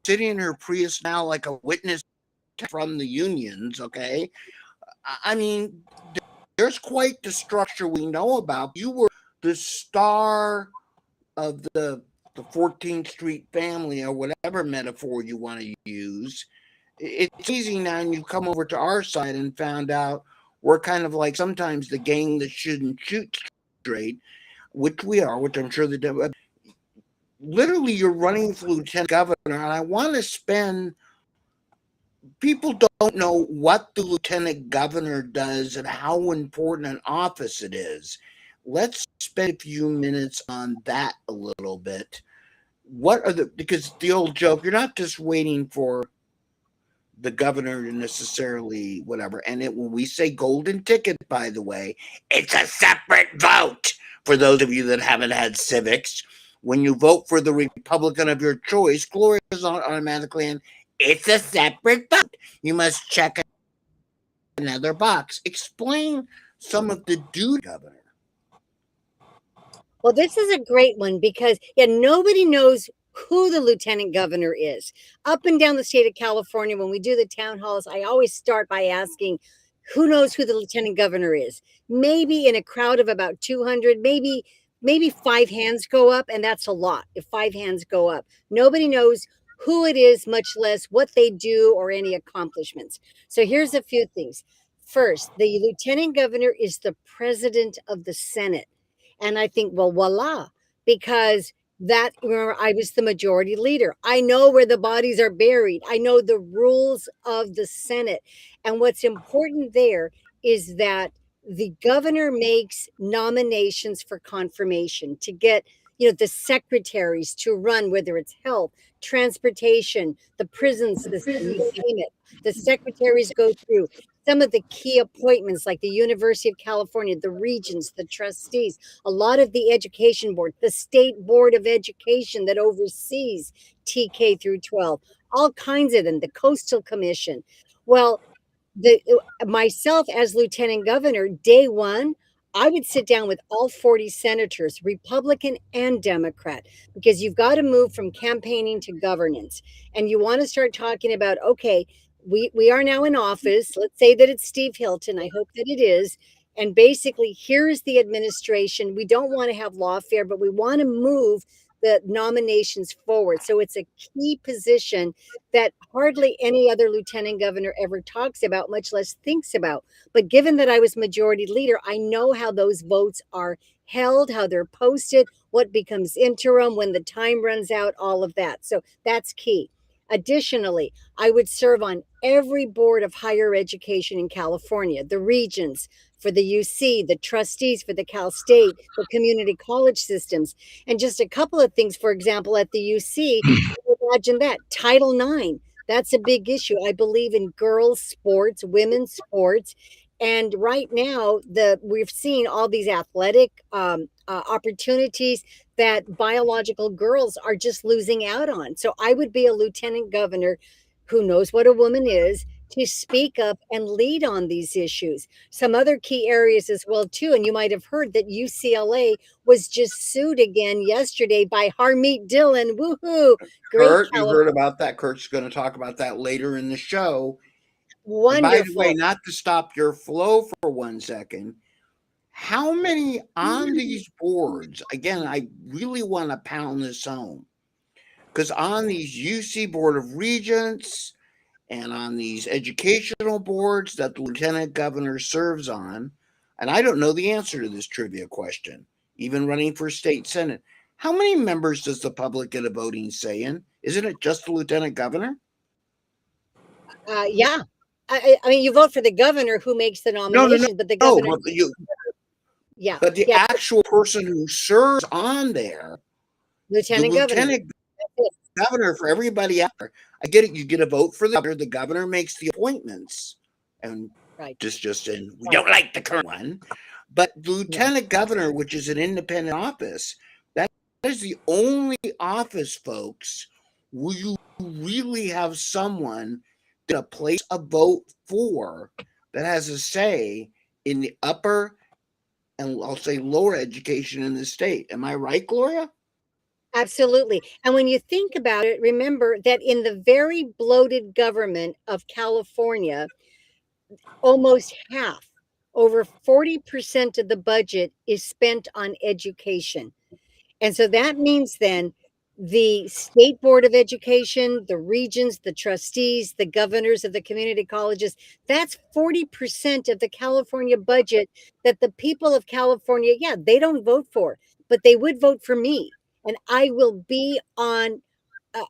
sitting in her Prius now like a witness from the unions. Okay, I mean, there's quite the structure we know about. You were the star of the 14th Street family, or whatever metaphor you want to use. It's easy now, and you come over to our side and found out we're kind of like sometimes the gang that shouldn't shoot straight, which we are, which I'm sure that literally you're running for lieutenant governor. And I want to spend, people don't know what the lieutenant governor does and how important an office it is. Let's spend a few minutes on that a little bit. What are because the old joke, you're not just waiting for the governor to necessarily whatever. And when we say golden ticket, by the way, it's a separate vote. For those of you that haven't had civics, when you vote for the Republican of your choice, Gloria is automatically in. It's a separate vote. You must check another box. Explain some of the duty, governor. Well, this is a great one because, nobody knows who the lieutenant governor is. Up and down the state of California, when we do the town halls, I always start by asking, who knows who the lieutenant governor is? Maybe in a crowd of about 200, maybe 5 hands go up, and that's a lot if 5 hands go up. Nobody knows who it is, much less what they do or any accomplishments. So here's a few things. First, the lieutenant governor is the president of the Senate. And I think, well, voila, because remember, I was the majority leader. I know where the bodies are buried. I know the rules of the Senate. And what's important there is that the governor makes nominations for confirmation to get, the secretaries to run, whether it's health, transportation, the prison system, you name it. The secretaries go through some of the key appointments like the University of California, the regents, the trustees, a lot of the education board, the state board of education that oversees TK through 12, all kinds of them, the coastal commission. Well, myself as lieutenant governor, day one, I would sit down with all 40 senators, Republican and Democrat, because you've got to move from campaigning to governance. And you want to start talking about, okay, we are now in office. Let's say that it's Steve Hilton. I hope that it is. And basically, here's the administration. We don't want to have lawfare, but we want to move the nominations forward. So it's a key position that hardly any other lieutenant governor ever talks about, much less thinks about. But given that I was majority leader, I know how those votes are held, how they're posted, what becomes interim, when the time runs out, all of that. So that's key. Additionally, I would serve on every board of higher education in California, the regents for the UC, the trustees for the Cal State, the community college systems. And just a couple of things, for example, at the UC, imagine that, Title IX, that's a big issue. I believe in girls' sports, women's sports. And right now, we've seen all these athletic opportunities that biological girls are just losing out on. So I would be a lieutenant governor who knows what a woman is, to speak up and lead on these issues. Some other key areas as well, too. And you might have heard that UCLA was just sued again yesterday by Harmeet Dillon. Woohoo! Kurt, you heard about that. Kurt's going to talk about that later in the show. Wonderful. By the way, not to stop your flow for 1 second, how many on these boards, again, I really want to pound this home, because on these UC Board of Regents and on these educational boards that the lieutenant governor serves on, and I don't know the answer to this trivia question, even running for state senate, how many members does the public get a voting say in? Isn't it just the lieutenant governor? Yeah. I mean, you vote for the governor who makes the nomination, but the governor. But the actual person who serves on there, lieutenant governor for everybody out there. I get it. You get a vote for the governor. The governor makes the appointments, and we don't like the current one, but lieutenant governor, which is an independent office, that is the only office, folks, where you really have someone that place a vote for that has a say in the upper and I'll say lower education in the state. Am I right, Gloria? Absolutely. And when you think about it, remember that in the very bloated government of California, almost half, over 40% of the budget is spent on education. And so that means then the state board of education, the regions, the trustees, the governors of the community colleges, that's 40% of the California budget that the people of California, yeah, they don't vote for, but they would vote for me. And I will be on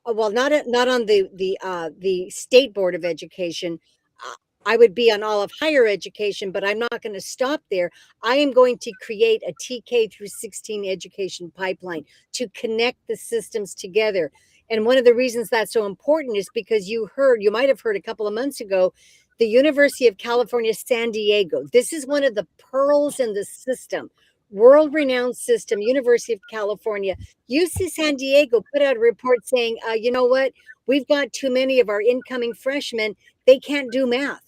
well, not on the state board of education. Uh, I would be on all of higher education, but I'm not going to stop there. I am going to create a TK through 16 education pipeline to connect the systems together. And one of the reasons that's so important is because you might have heard a couple of months ago, the University of California, San Diego. This is one of the pearls in the system, world renowned system, University of California. UC San Diego put out a report saying, you know what? We've got too many of our incoming freshmen. They can't do math.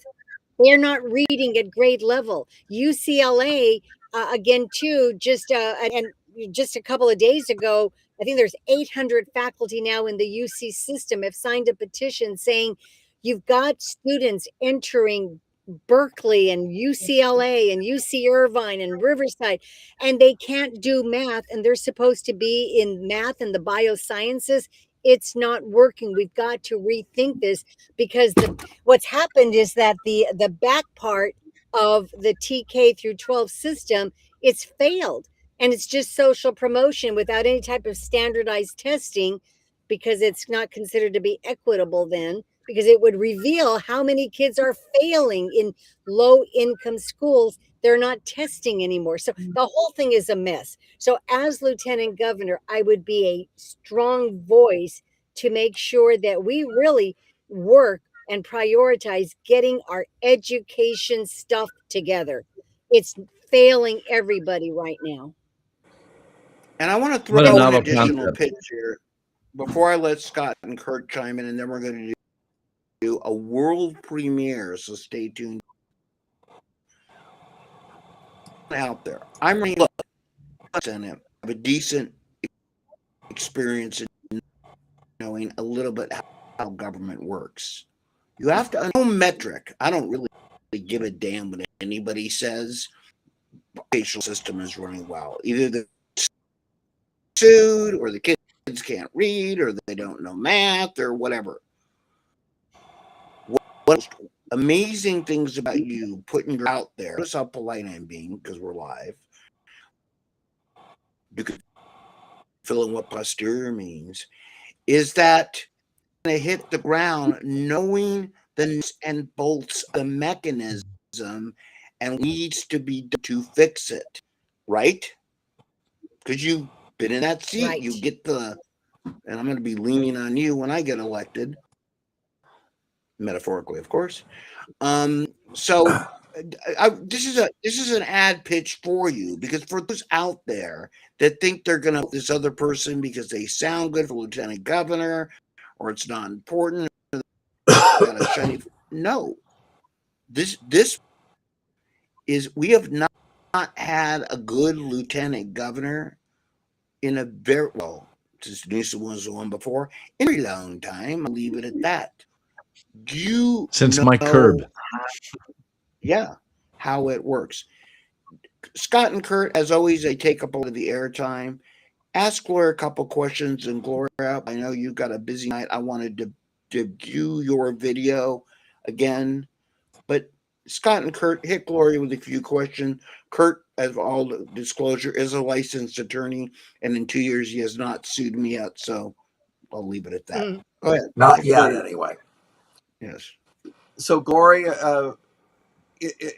They're not reading at grade level. UCLA, again, too, and just a couple of days ago, I think there's 800 faculty now in the UC system have signed a petition saying you've got students entering Berkeley and UCLA and UC Irvine and Riverside, and they can't do math, and they're supposed to be in math and the biosciences. It's not working. We've got to rethink this because what's happened is that the back part of the TK through 12 system, it's failed, and it's just social promotion without any type of standardized testing because it's not considered to be equitable then, because it would reveal how many kids are failing in low income schools. They're not testing anymore. So the whole thing is a mess. So as lieutenant governor, I would be a strong voice to make sure that we really work and prioritize getting our education stuff together. It's failing everybody right now. And I want to What a throw an novel additional concept. pitch here before I let Scott and Kurt chime in, and then we're going to do a world premiere. So stay tuned out there. I'm really and have a decent experience in knowing a little bit how government works. You have to know metric. I don't really give a damn what anybody says. The educational system is running well. Either the sued or the kids can't read or they don't know math or whatever. What amazing things about you putting your out there. Notice how polite I'm being because we're live. You can fill in what posterior means. Is that they hit the ground knowing the nuts and bolts of the mechanism and needs to be done to fix it, right? Because you've been in that seat. Right. You get and I'm going to be leaning on you when I get elected, metaphorically, of course. So this is an ad pitch for you, because for those out there that think they're going to this other person because they sound good for lieutenant governor or it's not important, no, this is, we have not had a good lieutenant governor in a very, well, since Newsom was the one before, in a very long time. I'll leave it at that. Do you since know Mike Curb? How it works? Scott and Kurt, as always, they take up all of the airtime. Ask Gloria a couple questions, and Gloria, I know you've got a busy night. I wanted to view your video again, but Scott and Kurt, hit Gloria with a few questions. Kurt, as all disclosure, is a licensed attorney, and in 2 years he has not sued me yet, so I'll leave it at that. Go ahead. Not yet, anyway. Yes. So, Gloria,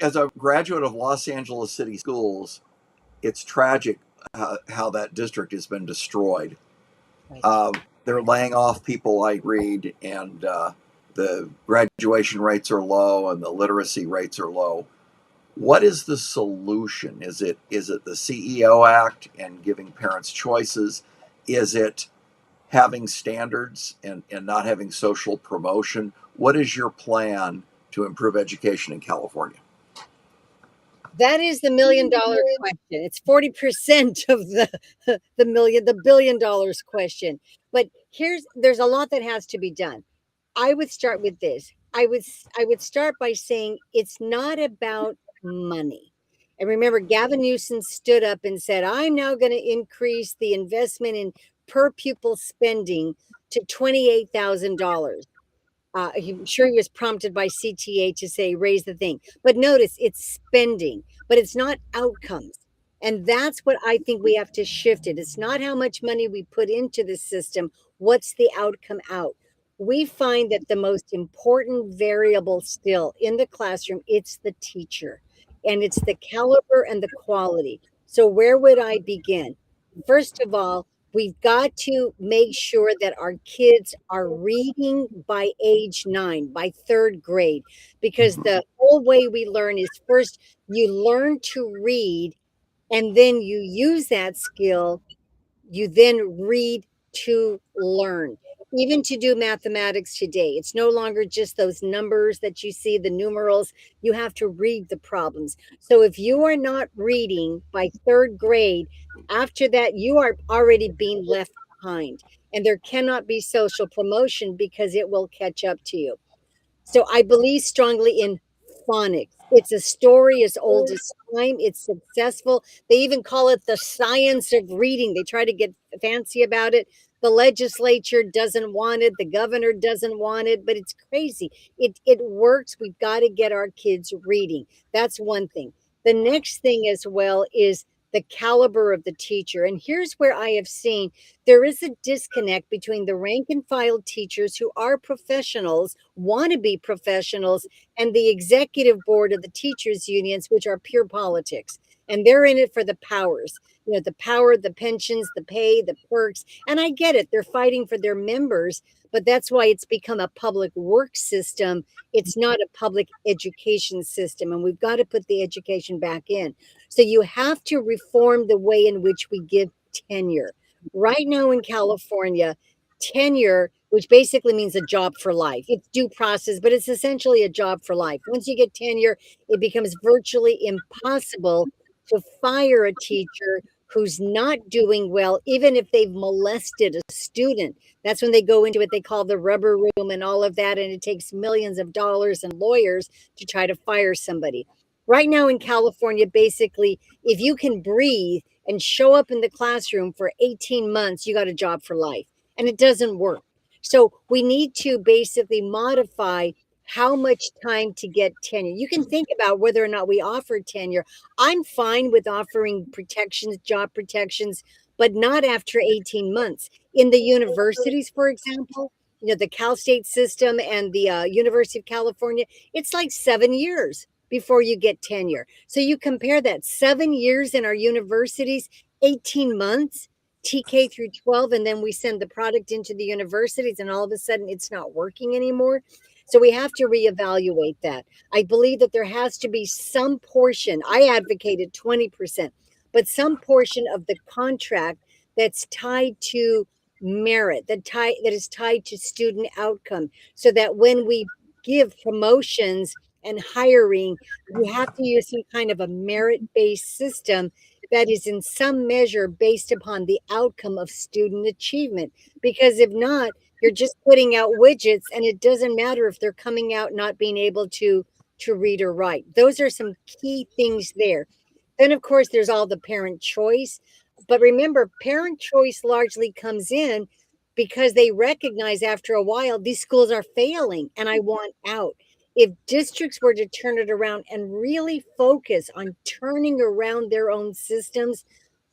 as a graduate of Los Angeles City Schools, it's tragic how that district has been destroyed. Right. They're laying off people, I read, and the graduation rates are low and the literacy rates are low. What is the solution? Is it the CEO Act and giving parents choices? Is it having standards and not having social promotion? What is your plan to improve education in California? That is the $1 million question. It's 40% of the $1 billion question. But there's a lot that has to be done. I would start with this. I would start by saying it's not about money. And remember, Gavin Newsom stood up and said, I'm now going to increase the investment in per pupil spending to $28,000. I'm sure he was prompted by CTA to say raise the thing. But notice it's spending, but it's not outcomes. And that's what I think we have to shift it. It's not how much money we put into the system, what's the outcome out. We find that the most important variable still in the classroom, it's the teacher, and it's the caliber and the quality. So where would I begin? First of all, we've got to make sure that our kids are reading by age 9, by 3rd grade, because the whole way we learn is first you learn to read, and then you use that skill. You then read to learn. Even to do mathematics today, it's no longer just those numbers that you see, the numerals. You have to read the problems. So if you are not reading by 3rd grade, after that, you are already being left behind. And there cannot be social promotion because it will catch up to you. So I believe strongly in phonics. It's a story as old as time. It's successful. They even call it the science of reading. They try to get fancy about it. The legislature doesn't want it. The governor doesn't want it, but it's crazy. It works. We've got to get our kids reading. That's one thing. The next thing as well is the caliber of the teacher. And here's where I have seen there is a disconnect between the rank and file teachers who are professionals, want to be professionals, and the executive board of the teachers unions, which are pure politics. And they're in it for the powers, the power, the pensions, the pay, the perks. And I get it. They're fighting for their members, but that's why it's become a public work system. It's not a public education system. And we've got to put the education back in. So you have to reform the way in which we give tenure. Right now in California, tenure, which basically means a job for life, it's due process, but it's essentially a job for life. Once you get tenure, it becomes virtually impossible to fire a teacher who's not doing well, even if they've molested a student. That's when they go into what they call the rubber room and all of that. And it takes millions of dollars and lawyers to try to fire somebody. Right now in California, basically, if you can breathe and show up in the classroom for 18 months, you got a job for life. And it doesn't work. So we need to basically modify how much time to get tenure. You can think about whether or not we offer tenure. I'm fine with offering protections, job protections, but not after 18 months. In the universities, for example, the Cal State system and the University of California, it's like 7 years before you get tenure. So you compare that 7 years in our universities, 18 months, TK through 12, and then we send the product into the universities, and all of a sudden it's not working anymore. So we have to reevaluate that. I believe that there has to be some portion, I advocated 20%, but some portion of the contract that's tied to merit, that is tied to student outcome, so that when we give promotions and hiring, we have to use some kind of a merit-based system that is in some measure based upon the outcome of student achievement. Because if not, you're just putting out widgets, and it doesn't matter if they're coming out not being able to read or write. Those are some key things there. Then, of course, there's all the parent choice. But remember, parent choice largely comes in because they recognize after a while these schools are failing and I want out. If districts were to turn it around and really focus on turning around their own systems,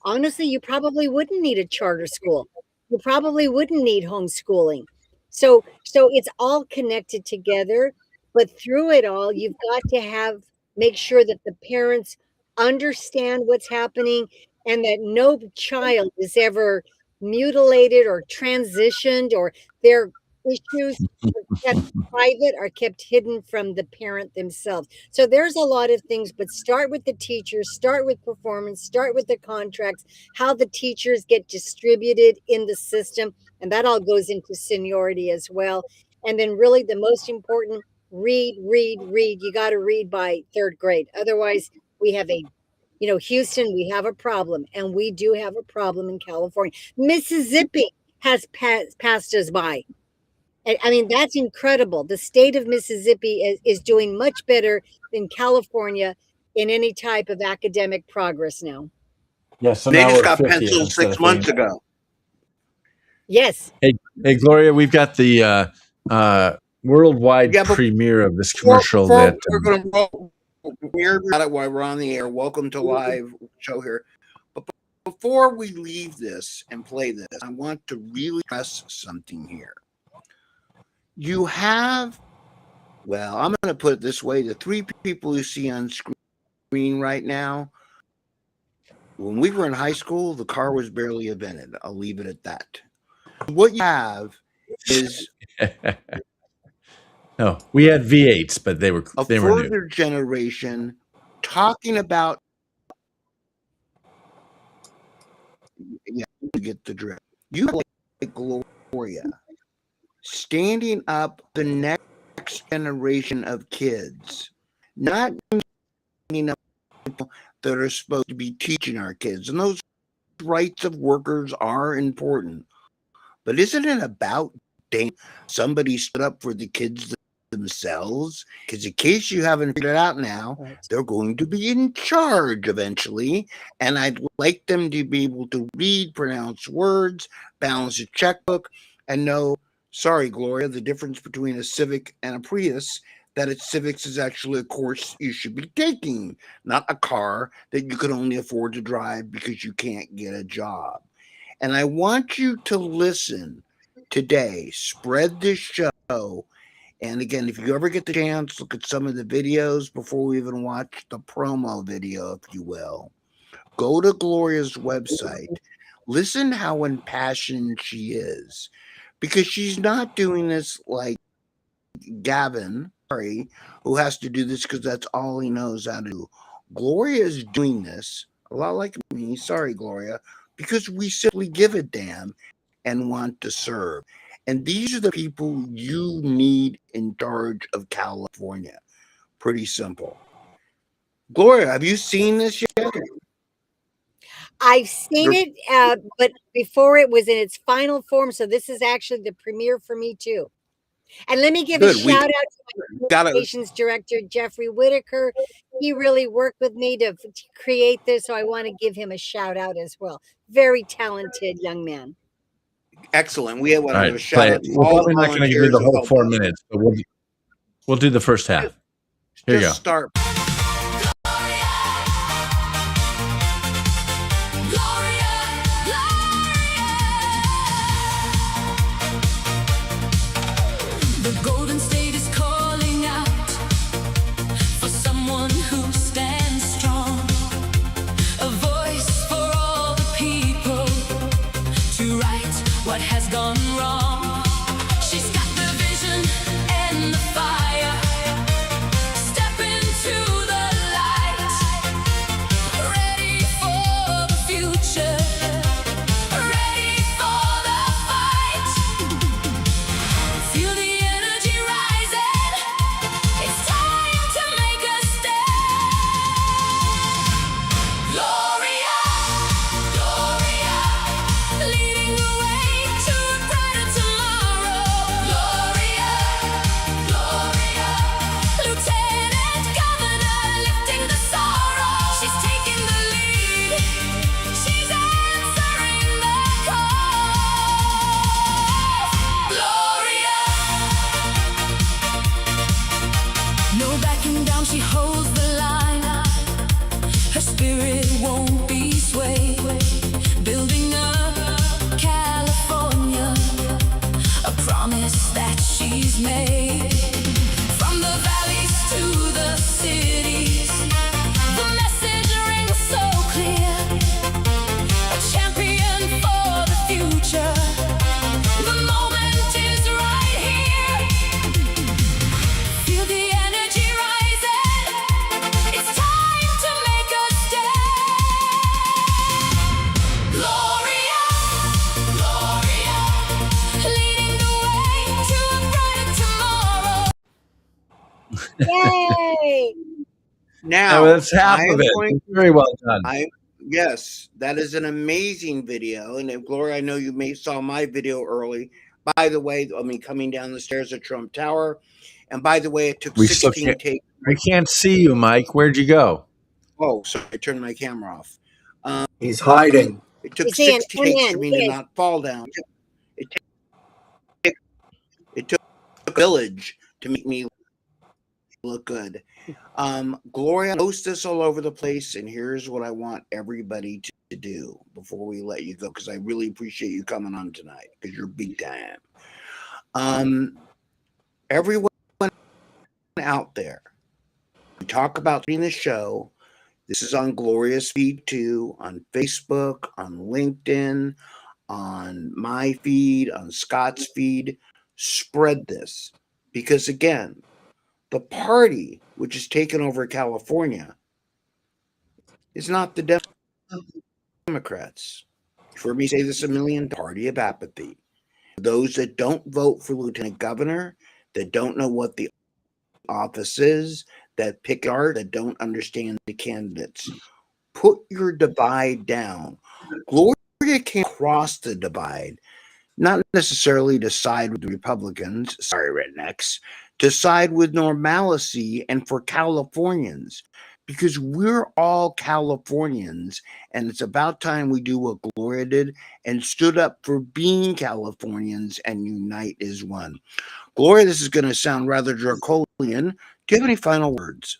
honestly, you probably wouldn't need a charter school. You probably wouldn't need homeschooling. So it's all connected together, but through it all, you've got to make sure that the parents understand what's happening and that no child is ever mutilated or transitioned, or their issues are kept private, are kept hidden from the parent themselves. So there's a lot of things, but start with the teachers, start with performance, start with the contracts, how the teachers get distributed in the system. And that all goes into seniority as well. And then really the most important, read. You got to read by 3rd grade. Otherwise, We have a, Houston, we have a problem, and we do have a problem in California. Mississippi has passed us by. I mean, that's incredible. The state of Mississippi is doing much better than California in any type of academic progress now. Yeah, so they now just we're got 50th penciled instead 6 of months 50. ago. Yes. Hey, Gloria, we've got the worldwide premiere of this commercial that we're going to roll. We're about it while we're on the air. Welcome to live show here. But before we leave this and play this, I want to really stress something here. You have, well, I'm going to put it this way: the three people you see on screen right now. When we were in high school, the car was barely invented. I'll leave it at that. What you have is no, we had V8s, but they were further new. Generation talking about, yeah, you get the drift. You have like Gloria standing up the next generation of kids, not people that are supposed to be teaching our kids, and those rights of workers are important. But isn't it about somebody stood up for the kids themselves? Because in case you haven't figured it out now, they're going to be in charge eventually. And I'd like them to be able to read, pronounce words, balance a checkbook, and know, sorry, Gloria, the difference between a Civic and a Prius, that a Civics is actually a course you should be taking, not a car that you can only afford to drive because you can't get a job. And I want you to listen today, spread this show. And again, if you ever get the chance, look at some of the videos before we even watch the promo video, if you will. Go to Gloria's website. Listen how impassioned she is. Because she's not doing this like Gavin, who has to do this because that's all he knows how to do. Gloria is doing this, a lot like me, sorry, Gloria, because we simply give a damn and want to serve. And these are the people you need in charge of California. Pretty simple. Gloria, have you seen this yet? I've seen it, but before it was in its final form. So this is actually the premiere for me too. And let me give a shout out to my communications director, Jeffrey Whitaker. He really worked with me to create this, so I want to give him a shout out as well. Very talented young man. Excellent. We have one right, a shout out. We're probably not going to do the whole 4 minutes, but we'll do the first half. Here you go. Start. What has gone wrong? She's got the vision and the fire. Step into the light. Ready for the future. Ready for the fight. Feel the energy rising. It's time to make a stand. Gloria, Gloria, leading the way. She holds the line. Her spirit won't be swayed. Building up California, a promise that she's made. From the valleys to the cities, the message rings so clear. A champion for the future. The moment is right here. Feel the energy rising. It's time to make a stand. Gloria, Gloria, leading the way to a brighter tomorrow. Yay! Now, that's half I of am it. going. Very well done. Yes, that is an amazing video. And Gloria, I know you may saw my video early. By the way, I mean coming down the stairs of Trump Tower. And by the way, it took We still 16 can't. takes. I can't see you, Mike. Where'd you go? Oh, sorry, I turned my camera off. He's hiding. It took He's in, 16 takes in, for me to in. not fall down. It took a village to make me look good. Gloria posts this all over the place, and here's what I want everybody to do before we let you go, because I really appreciate you coming on tonight because you're big time. Everyone out there, we talk about doing the show. This is on Gloria's feed too, on Facebook, on LinkedIn, on my feed, on Scott's feed. Spread this, because again, the party which has taken over California is not the Democrats. You've heard me say this a million times. Party of apathy. Those that don't vote for lieutenant governor, that don't know what the office is, that pick art, that don't understand the candidates. Put your divide down. Gloria can't cross the divide, not necessarily to side with the Republicans, sorry, rednecks, to side with normalcy and for Californians, because we're all Californians, and it's about time we do what Gloria did and stood up for being Californians and unite as one. Gloria, this is going to sound rather draconian. Do you have any final words?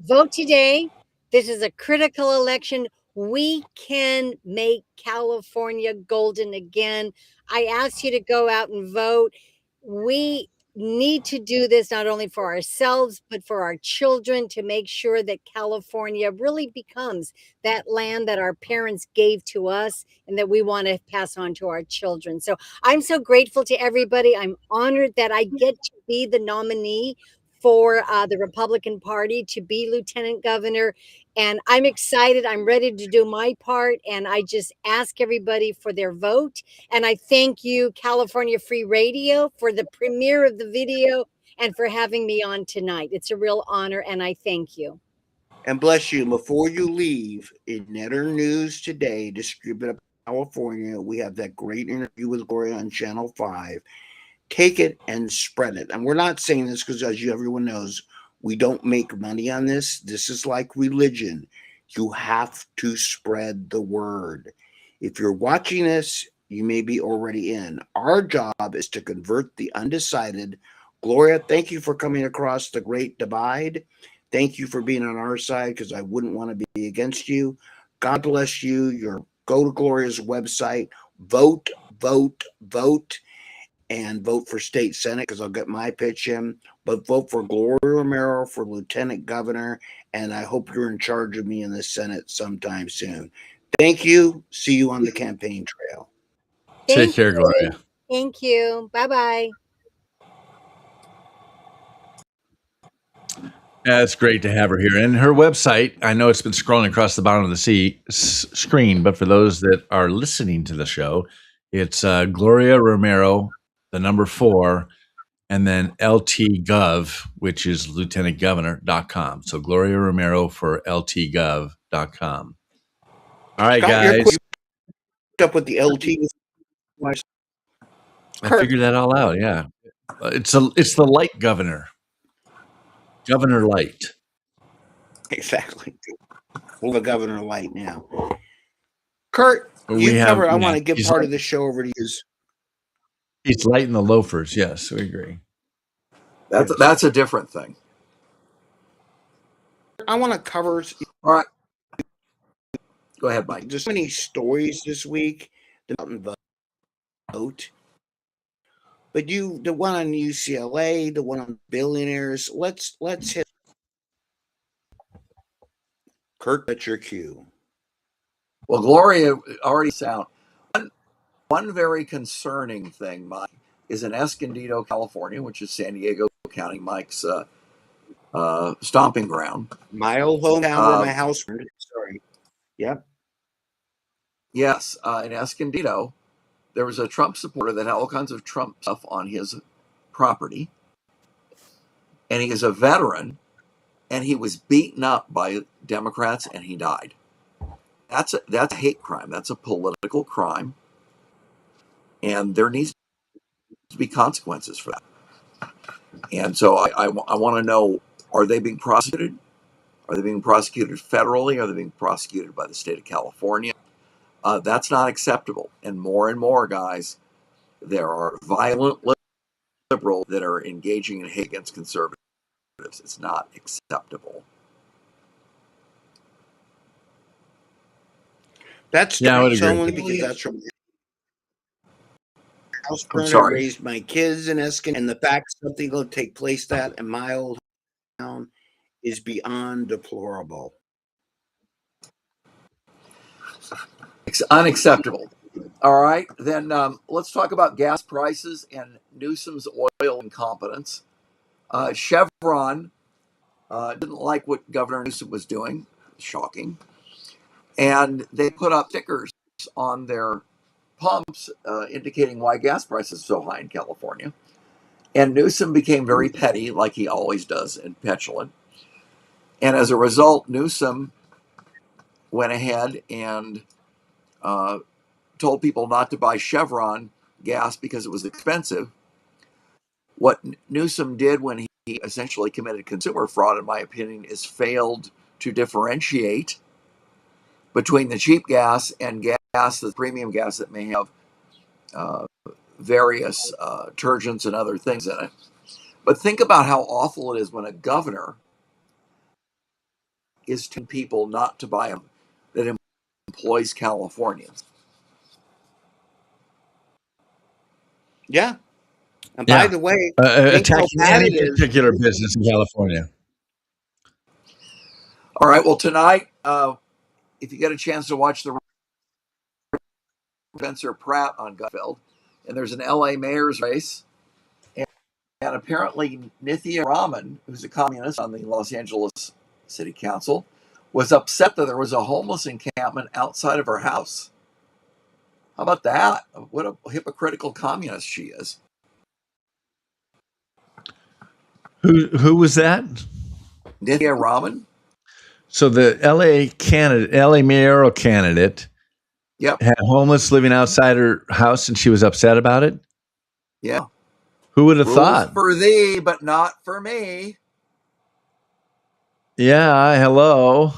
Vote today. This is a critical election. We can make California golden again. I ask you to go out and vote. We need to do this not only for ourselves, but for our children, to make sure that California really becomes that land that our parents gave to us and that we want to pass on to our children. So I'm so grateful to everybody. I'm honored that I get to be the nominee for the Republican Party to be lieutenant governor. And I'm excited. I'm ready to do my part. And I just ask everybody for their vote. And I thank you, California Free Radio, for the premiere of the video and for having me on tonight. It's a real honor, and I thank you. And bless you. Before you leave, in Netter News Today, distributed in California, we have that great interview with Gloria on Channel 5. Take it and spread it. And we're not saying this because, as everyone knows, we don't make money on this. This is like religion. You have to spread the word. If you're watching this, you may be already in. Our job is to convert the undecided. Gloria, thank you for coming across the Great Divide. Thank you for being on our side, because I wouldn't want to be against you. God bless you. Go to Gloria's website, vote, vote, vote, and vote for state senate, because I'll get my pitch in. But vote for Gloria Romero for lieutenant governor, and I hope you're in charge of me in the Senate sometime soon. Thank you. See you on the campaign trail. Take care, Gloria. Thank you. Bye-bye. Yeah, it's great to have her here. And her website, I know it's been scrolling across the bottom of the screen, but for those that are listening to the show, it's Gloria Romero, the number 4, and then LTGov, which is lieutenantgovernor.com. So Gloria Romero for LTGov.com. All right, Scott, guys. Up with the LT. I figured that all out. Yeah. It's the light governor. Governor Light. Exactly. We're the Governor Light now. Kurt, I want to give part of the show over to you. He's lighting the loafers. Yes, we agree. That's a different thing. I want to cover. All right. Go ahead, Mike. There's so many stories this week about vote. But the one on UCLA, the one on billionaires. Let's hit. Kurt, that's your cue. Well, Gloria already sound. One very concerning thing, Mike, is in Escondido, California, which is San Diego County, Mike's stomping ground. My old hometown where my house burned. Sorry. Yep. Yes, in Escondido, there was a Trump supporter that had all kinds of Trump stuff on his property. And he is a veteran and he was beaten up by Democrats and he died. That's a hate crime. That's a political crime, and there needs to be consequences for that. And so I want to know: are they being prosecuted? Are they being prosecuted federally? Are they being prosecuted by the state of California? That's not acceptable. And more, guys, there are violent liberals that are engaging in hate against conservatives. It's not acceptable. That's Yeah, I would agree. someone because that's from house I'm burner. sorry. Raised my kids in Eskin, and the fact something will take place that in my old town is beyond deplorable. It's unacceptable. All right, then let's talk about gas prices and Newsom's oil incompetence. Chevron didn't like what Governor Newsom was doing. Shocking. And they put up stickers on their pumps indicating why gas prices are so high in California. And Newsom became very petty, like he always does, and petulant. And as a result, Newsom went ahead and told people not to buy Chevron gas because it was expensive. What Newsom did when he essentially committed consumer fraud, in my opinion, is failed to differentiate between the cheap gas and gas, the premium gas that may have various detergents and other things in it. But think about how awful it is when a governor is telling people not to buy them that employs Californians. Yeah. And by the way, attacking any particular business in California. All right. Well, tonight, if you get a chance to watch the Spencer Pratt on Gutfeld, and there's an LA mayor's race, and apparently Nithya Raman, who's a communist on the Los Angeles City Council, was upset that there was a homeless encampment outside of her house. How about that? What a hypocritical communist she is. Who was that? Nithya Raman. So the LA mayoral candidate, Yep, had homeless living outside her house, and she was upset about it. yeah. Who would have Rules thought? for thee, but not for me. Yeah, hello.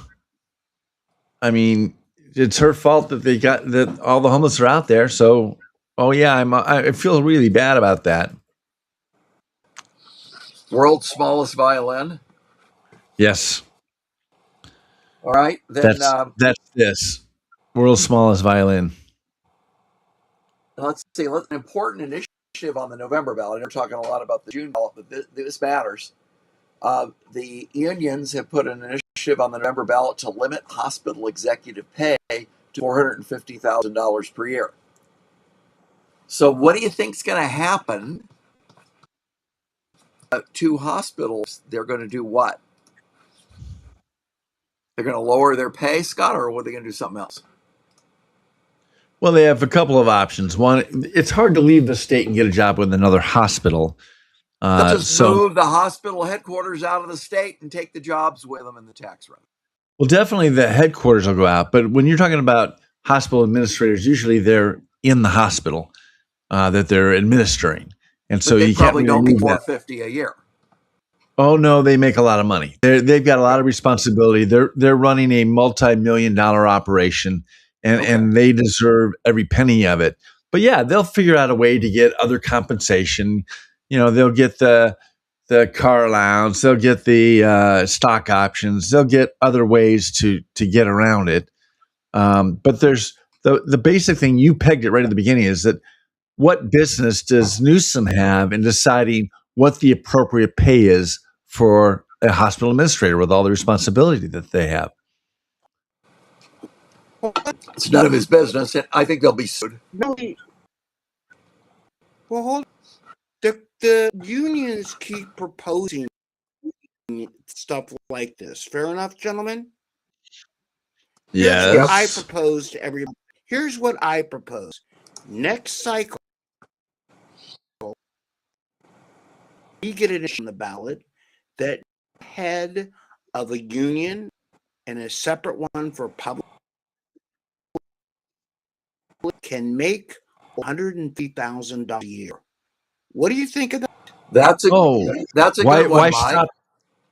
I mean, it's her fault that that all the homeless are out there. So, oh yeah, I feel really bad about that. World's smallest violin. Yes. All right, then that's this world's smallest violin. Let's see. An important initiative on the November ballot. We're talking a lot about the June ballot, but this matters. The unions have put an initiative on the November ballot to limit hospital executive pay to $450,000 per year. So, what do you think is going to happen to hospitals? They're going to do what? They're going to lower their pay, Scott, or are they going to do something else? Well, they have a couple of options. One, it's hard to leave the state and get a job with another hospital. They'll just move the hospital headquarters out of the state and take the jobs with them in the tax revenue. Well, definitely the headquarters will go out. But when you're talking about hospital administrators, usually they're in the hospital that they're administering. And so you probably can't really don't make $450 a year. Oh no, they make a lot of money. They've got a lot of responsibility. They're running a multi-million-dollar operation, and they deserve every penny of it. But yeah, they'll figure out a way to get other compensation. You know, they'll get the car allowance, they'll get the stock options, they'll get other ways to get around it. But there's the basic thing, you pegged it right at the beginning, is that what business does Newsom have in deciding what the appropriate pay is for a hospital administrator with all the responsibility that they have? It's none of his business, and I think they'll be sued. No. Well, hold. The unions keep proposing stuff like this. Fair enough, gentlemen? Yes. Here's what I propose to everybody. Here's what I propose. Next cycle, we get it on the ballot that head of a union and a separate one for public can make $150,000 a year. What do you think of that? That's a why, good one, Mike.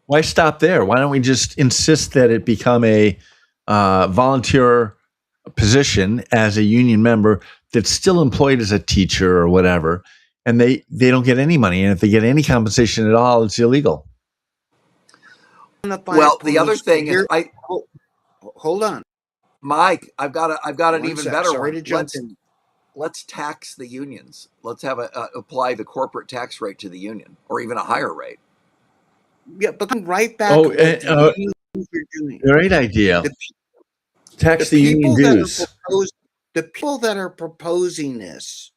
Why stop there? Why don't we just insist that it become a volunteer position as a union member that's still employed as a teacher or whatever, and they don't get any money, and if they get any compensation at all, it's illegal. Well, the other thing is, hold on, Mike. I've got an even better Sorry one. to jump in. Let's tax the unions. Let's have apply the corporate tax rate to the union, or even a higher rate. Yeah, but come right back. Great idea. Tax the union dues. The people that are proposing this,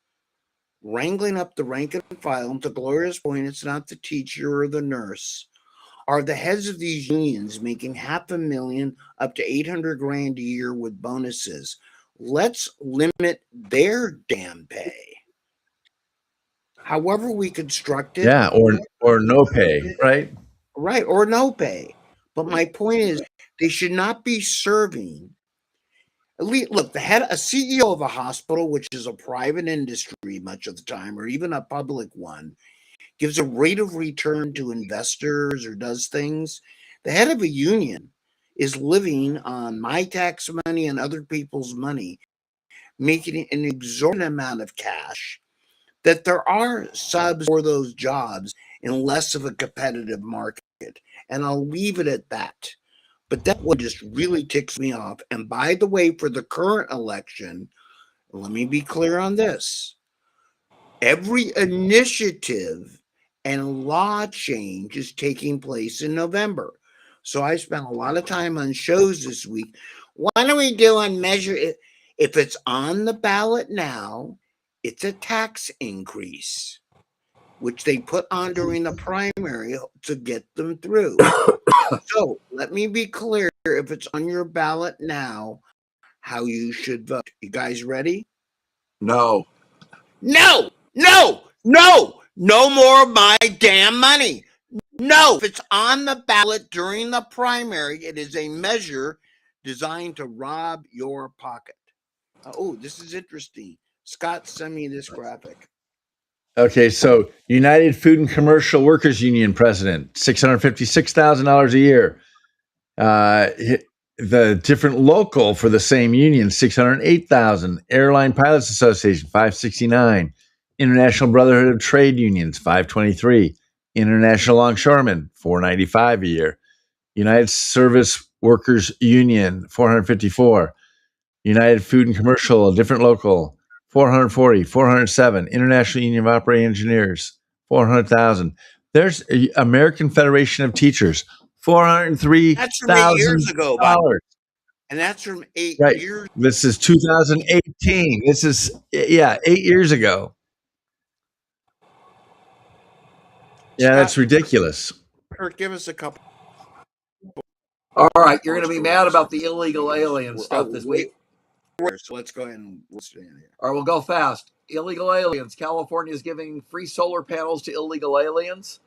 wrangling up the rank and file, and to Gloria's point, it's not the teacher or the nurse, are the heads of these unions making $500,000 up to $800,000 a year with bonuses. Let's limit their damn pay. However we construct it. Yeah, or no pay, right? Right, or no pay. But my point is, they should not be serving. Look, a CEO of a hospital, which is a private industry much of the time, or even a public one, gives a rate of return to investors or does things. The head of a union is living on my tax money and other people's money, making an exorbitant amount of cash, that there are subs for those jobs in less of a competitive market. And I'll leave it at that. But that one just really ticks me off. And by the way, for the current election, let me be clear on this. Every initiative and law change is taking place in November. So I spent a lot of time on shows this week. What are we doing? Measure it. If it's on the ballot now, it's a tax increase, which they put on during the primary to get them through. So let me be clear, if it's on your ballot now, how you should vote. You guys ready? No. No more of my damn money. No, if it's on the ballot during the primary, it is a measure designed to rob your pocket. Oh, this is interesting. Scott, send me this graphic. Okay, so United Food and Commercial Workers Union president, $656,000 a year. The different local for the same union, $608,000. Airline Pilots Association, $569,000. International Brotherhood of Trade Unions, $523,000. International Longshoremen, $495,000 a year. United Service Workers Union, $454,000. United Food and Commercial, a different local, $440,000, $407,000. International Union of Operating Engineers, $400,000. There's American Federation of Teachers, $403,000. That's from 8 years ago, and that's from 8 years. This is 2018. This is 8 years ago. Yeah, that's ridiculous. Kurt, give us a couple. All right, you're going to be mad about the illegal alien stuff this week. So let's go ahead and listen here. All right, we'll go fast. Illegal aliens. California is giving free solar panels to illegal aliens.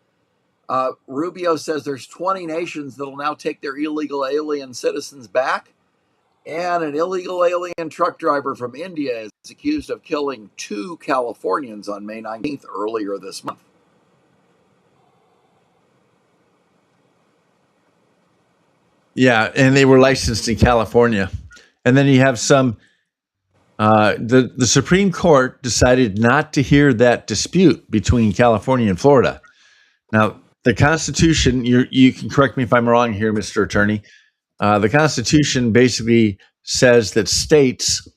Rubio says there's 20 nations that will now take their illegal alien citizens back. And an illegal alien truck driver from India is accused of killing 2 Californians on May 19th earlier this month. Yeah, and they were licensed in California. And then you have some, the Supreme Court decided not to hear that dispute between California and Florida. Now, the Constitution, you can correct me if I'm wrong here, Mr. Attorney. The Constitution basically says that states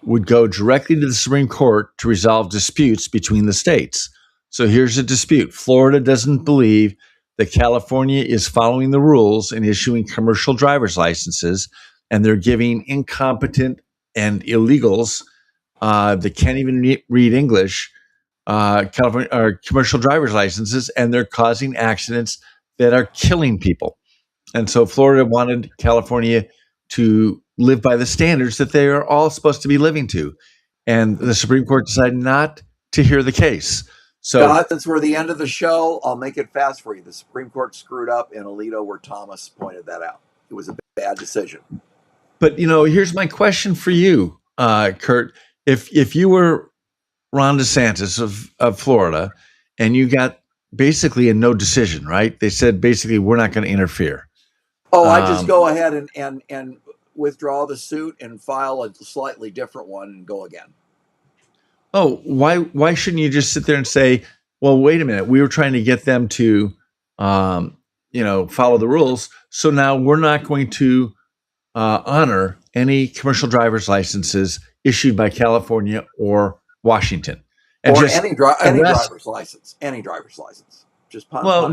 would go directly to the Supreme Court to resolve disputes between the states. So here's a dispute. Florida doesn't believe that California is following the rules and issuing commercial driver's licenses, and they're giving incompetent and illegals that can't even read English California or commercial driver's licenses, and they're causing accidents that are killing people. And so Florida wanted California to live by the standards that they are all supposed to be living to. And the Supreme Court decided not to hear the case. So, Scott, since we're at the end of the show, I'll make it fast for you. The Supreme Court screwed up in Alito, where Thomas pointed that out. It was a bad decision. but here's my question for you, Kurt. If you were Ron DeSantis of Florida, and you got basically a no decision, right? They said basically we're not going to interfere. Oh, I just go ahead and withdraw the suit and file a slightly different one and go again. Oh, why shouldn't you just sit there and say, well, wait a minute, we were trying to get them to follow the rules, so now we're not going to honor any commercial driver's licenses issued by California or Washington. And Or just any arrest- driver's license. Any driver's license. Just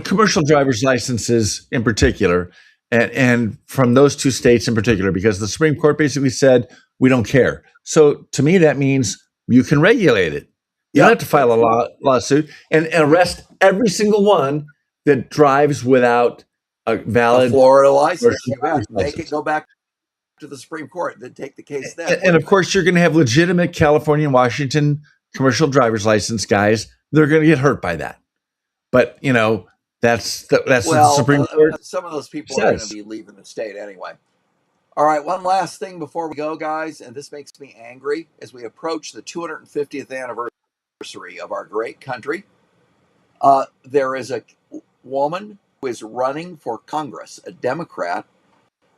commercial driver's licenses in particular, and from those two states in particular, because the Supreme Court basically said we don't care. So to me, that means you can regulate it. You don't have to file a lawsuit and arrest every single one that drives without a valid Florida license. commercial driver's Make license. it go back to the Supreme Court. Then take the case then. And of course, you're going to have legitimate California and Washington commercial driver's license guys. They're going to get hurt by that. But that's what the Supreme Court. Some of those people are going says. to be leaving the state anyway. All right, one last thing before we go, guys, and this makes me angry as we approach the 250th anniversary of our great country. There is a woman who is running for Congress, a Democrat,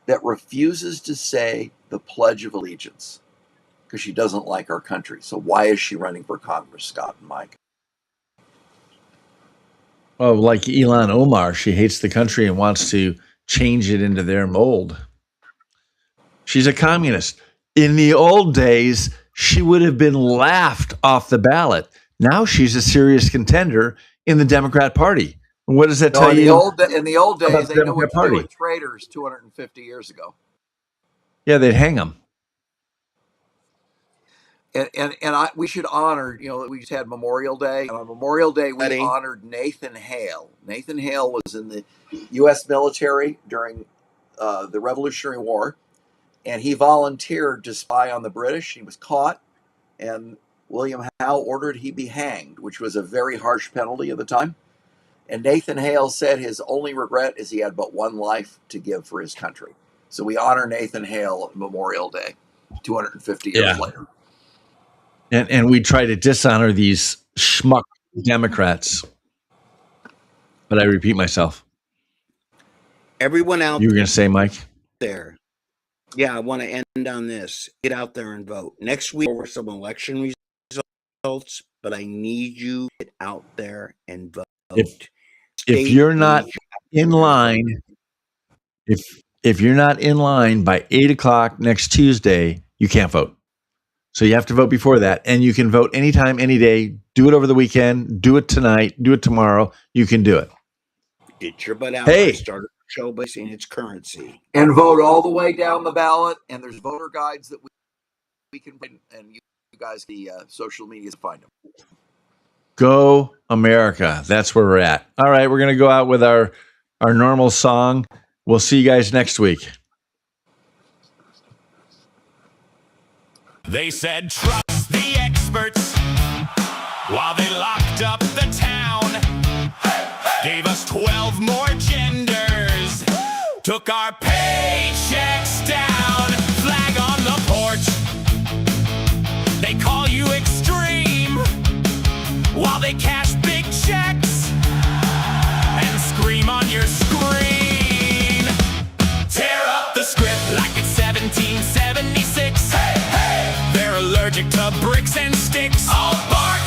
that refuses to say the Pledge of Allegiance because she doesn't like our country. So why is she running for Congress, Scott and Mike? Oh, like Ilhan Omar, she hates the country and wants to change it into their mold. She's a communist. In the old days, she would have been laughed off the ballot. Now she's a serious contender in the Democrat Party. And what does that tell you? In the old about days, the they knew what Democrat to do Party? with traitors 250 years ago. Yeah, they'd hang them. We should honor, we just had Memorial Day. And on Memorial Day, we Eddie. honored Nathan Hale. Nathan Hale was in the U.S. military during the Revolutionary War, and he volunteered to spy on the British. He was caught, and William Howe ordered he be hanged, which was a very harsh penalty at the time. And Nathan Hale said his only regret is he had but one life to give for his country. So we honor Nathan Hale on Memorial Day, 250 years later. And we try to dishonor these schmuck Democrats. But I repeat myself. Everyone out You were going to say, Mike? there. Yeah, I want to end on this. Get out there and vote. Next week, for some election results, but I need you to get out there and vote. If you're not in line, if you're not in line by 8:00 next Tuesday, you can't vote. So you have to vote before that, and you can vote anytime, any day. Do it over the weekend. Do it tonight. Do it tomorrow. You can do it. Get your butt out Hey. there. Start a show by seeing its currency. And vote all the way down the ballot. And there's voter guides that we can, and you guys, the social media, find them. Go America. That's where we're at. All right, we're going to go out with our normal song. We'll see you guys next week. They said trust the experts while they locked up the town. Gave us 12 more genders. Took our paychecks down. Flag on the porch. They call you extreme while they cash big checks and scream on your screen. Tear up the script like it's 1776. Hey, hey. They're allergic to bricks and sticks. All bark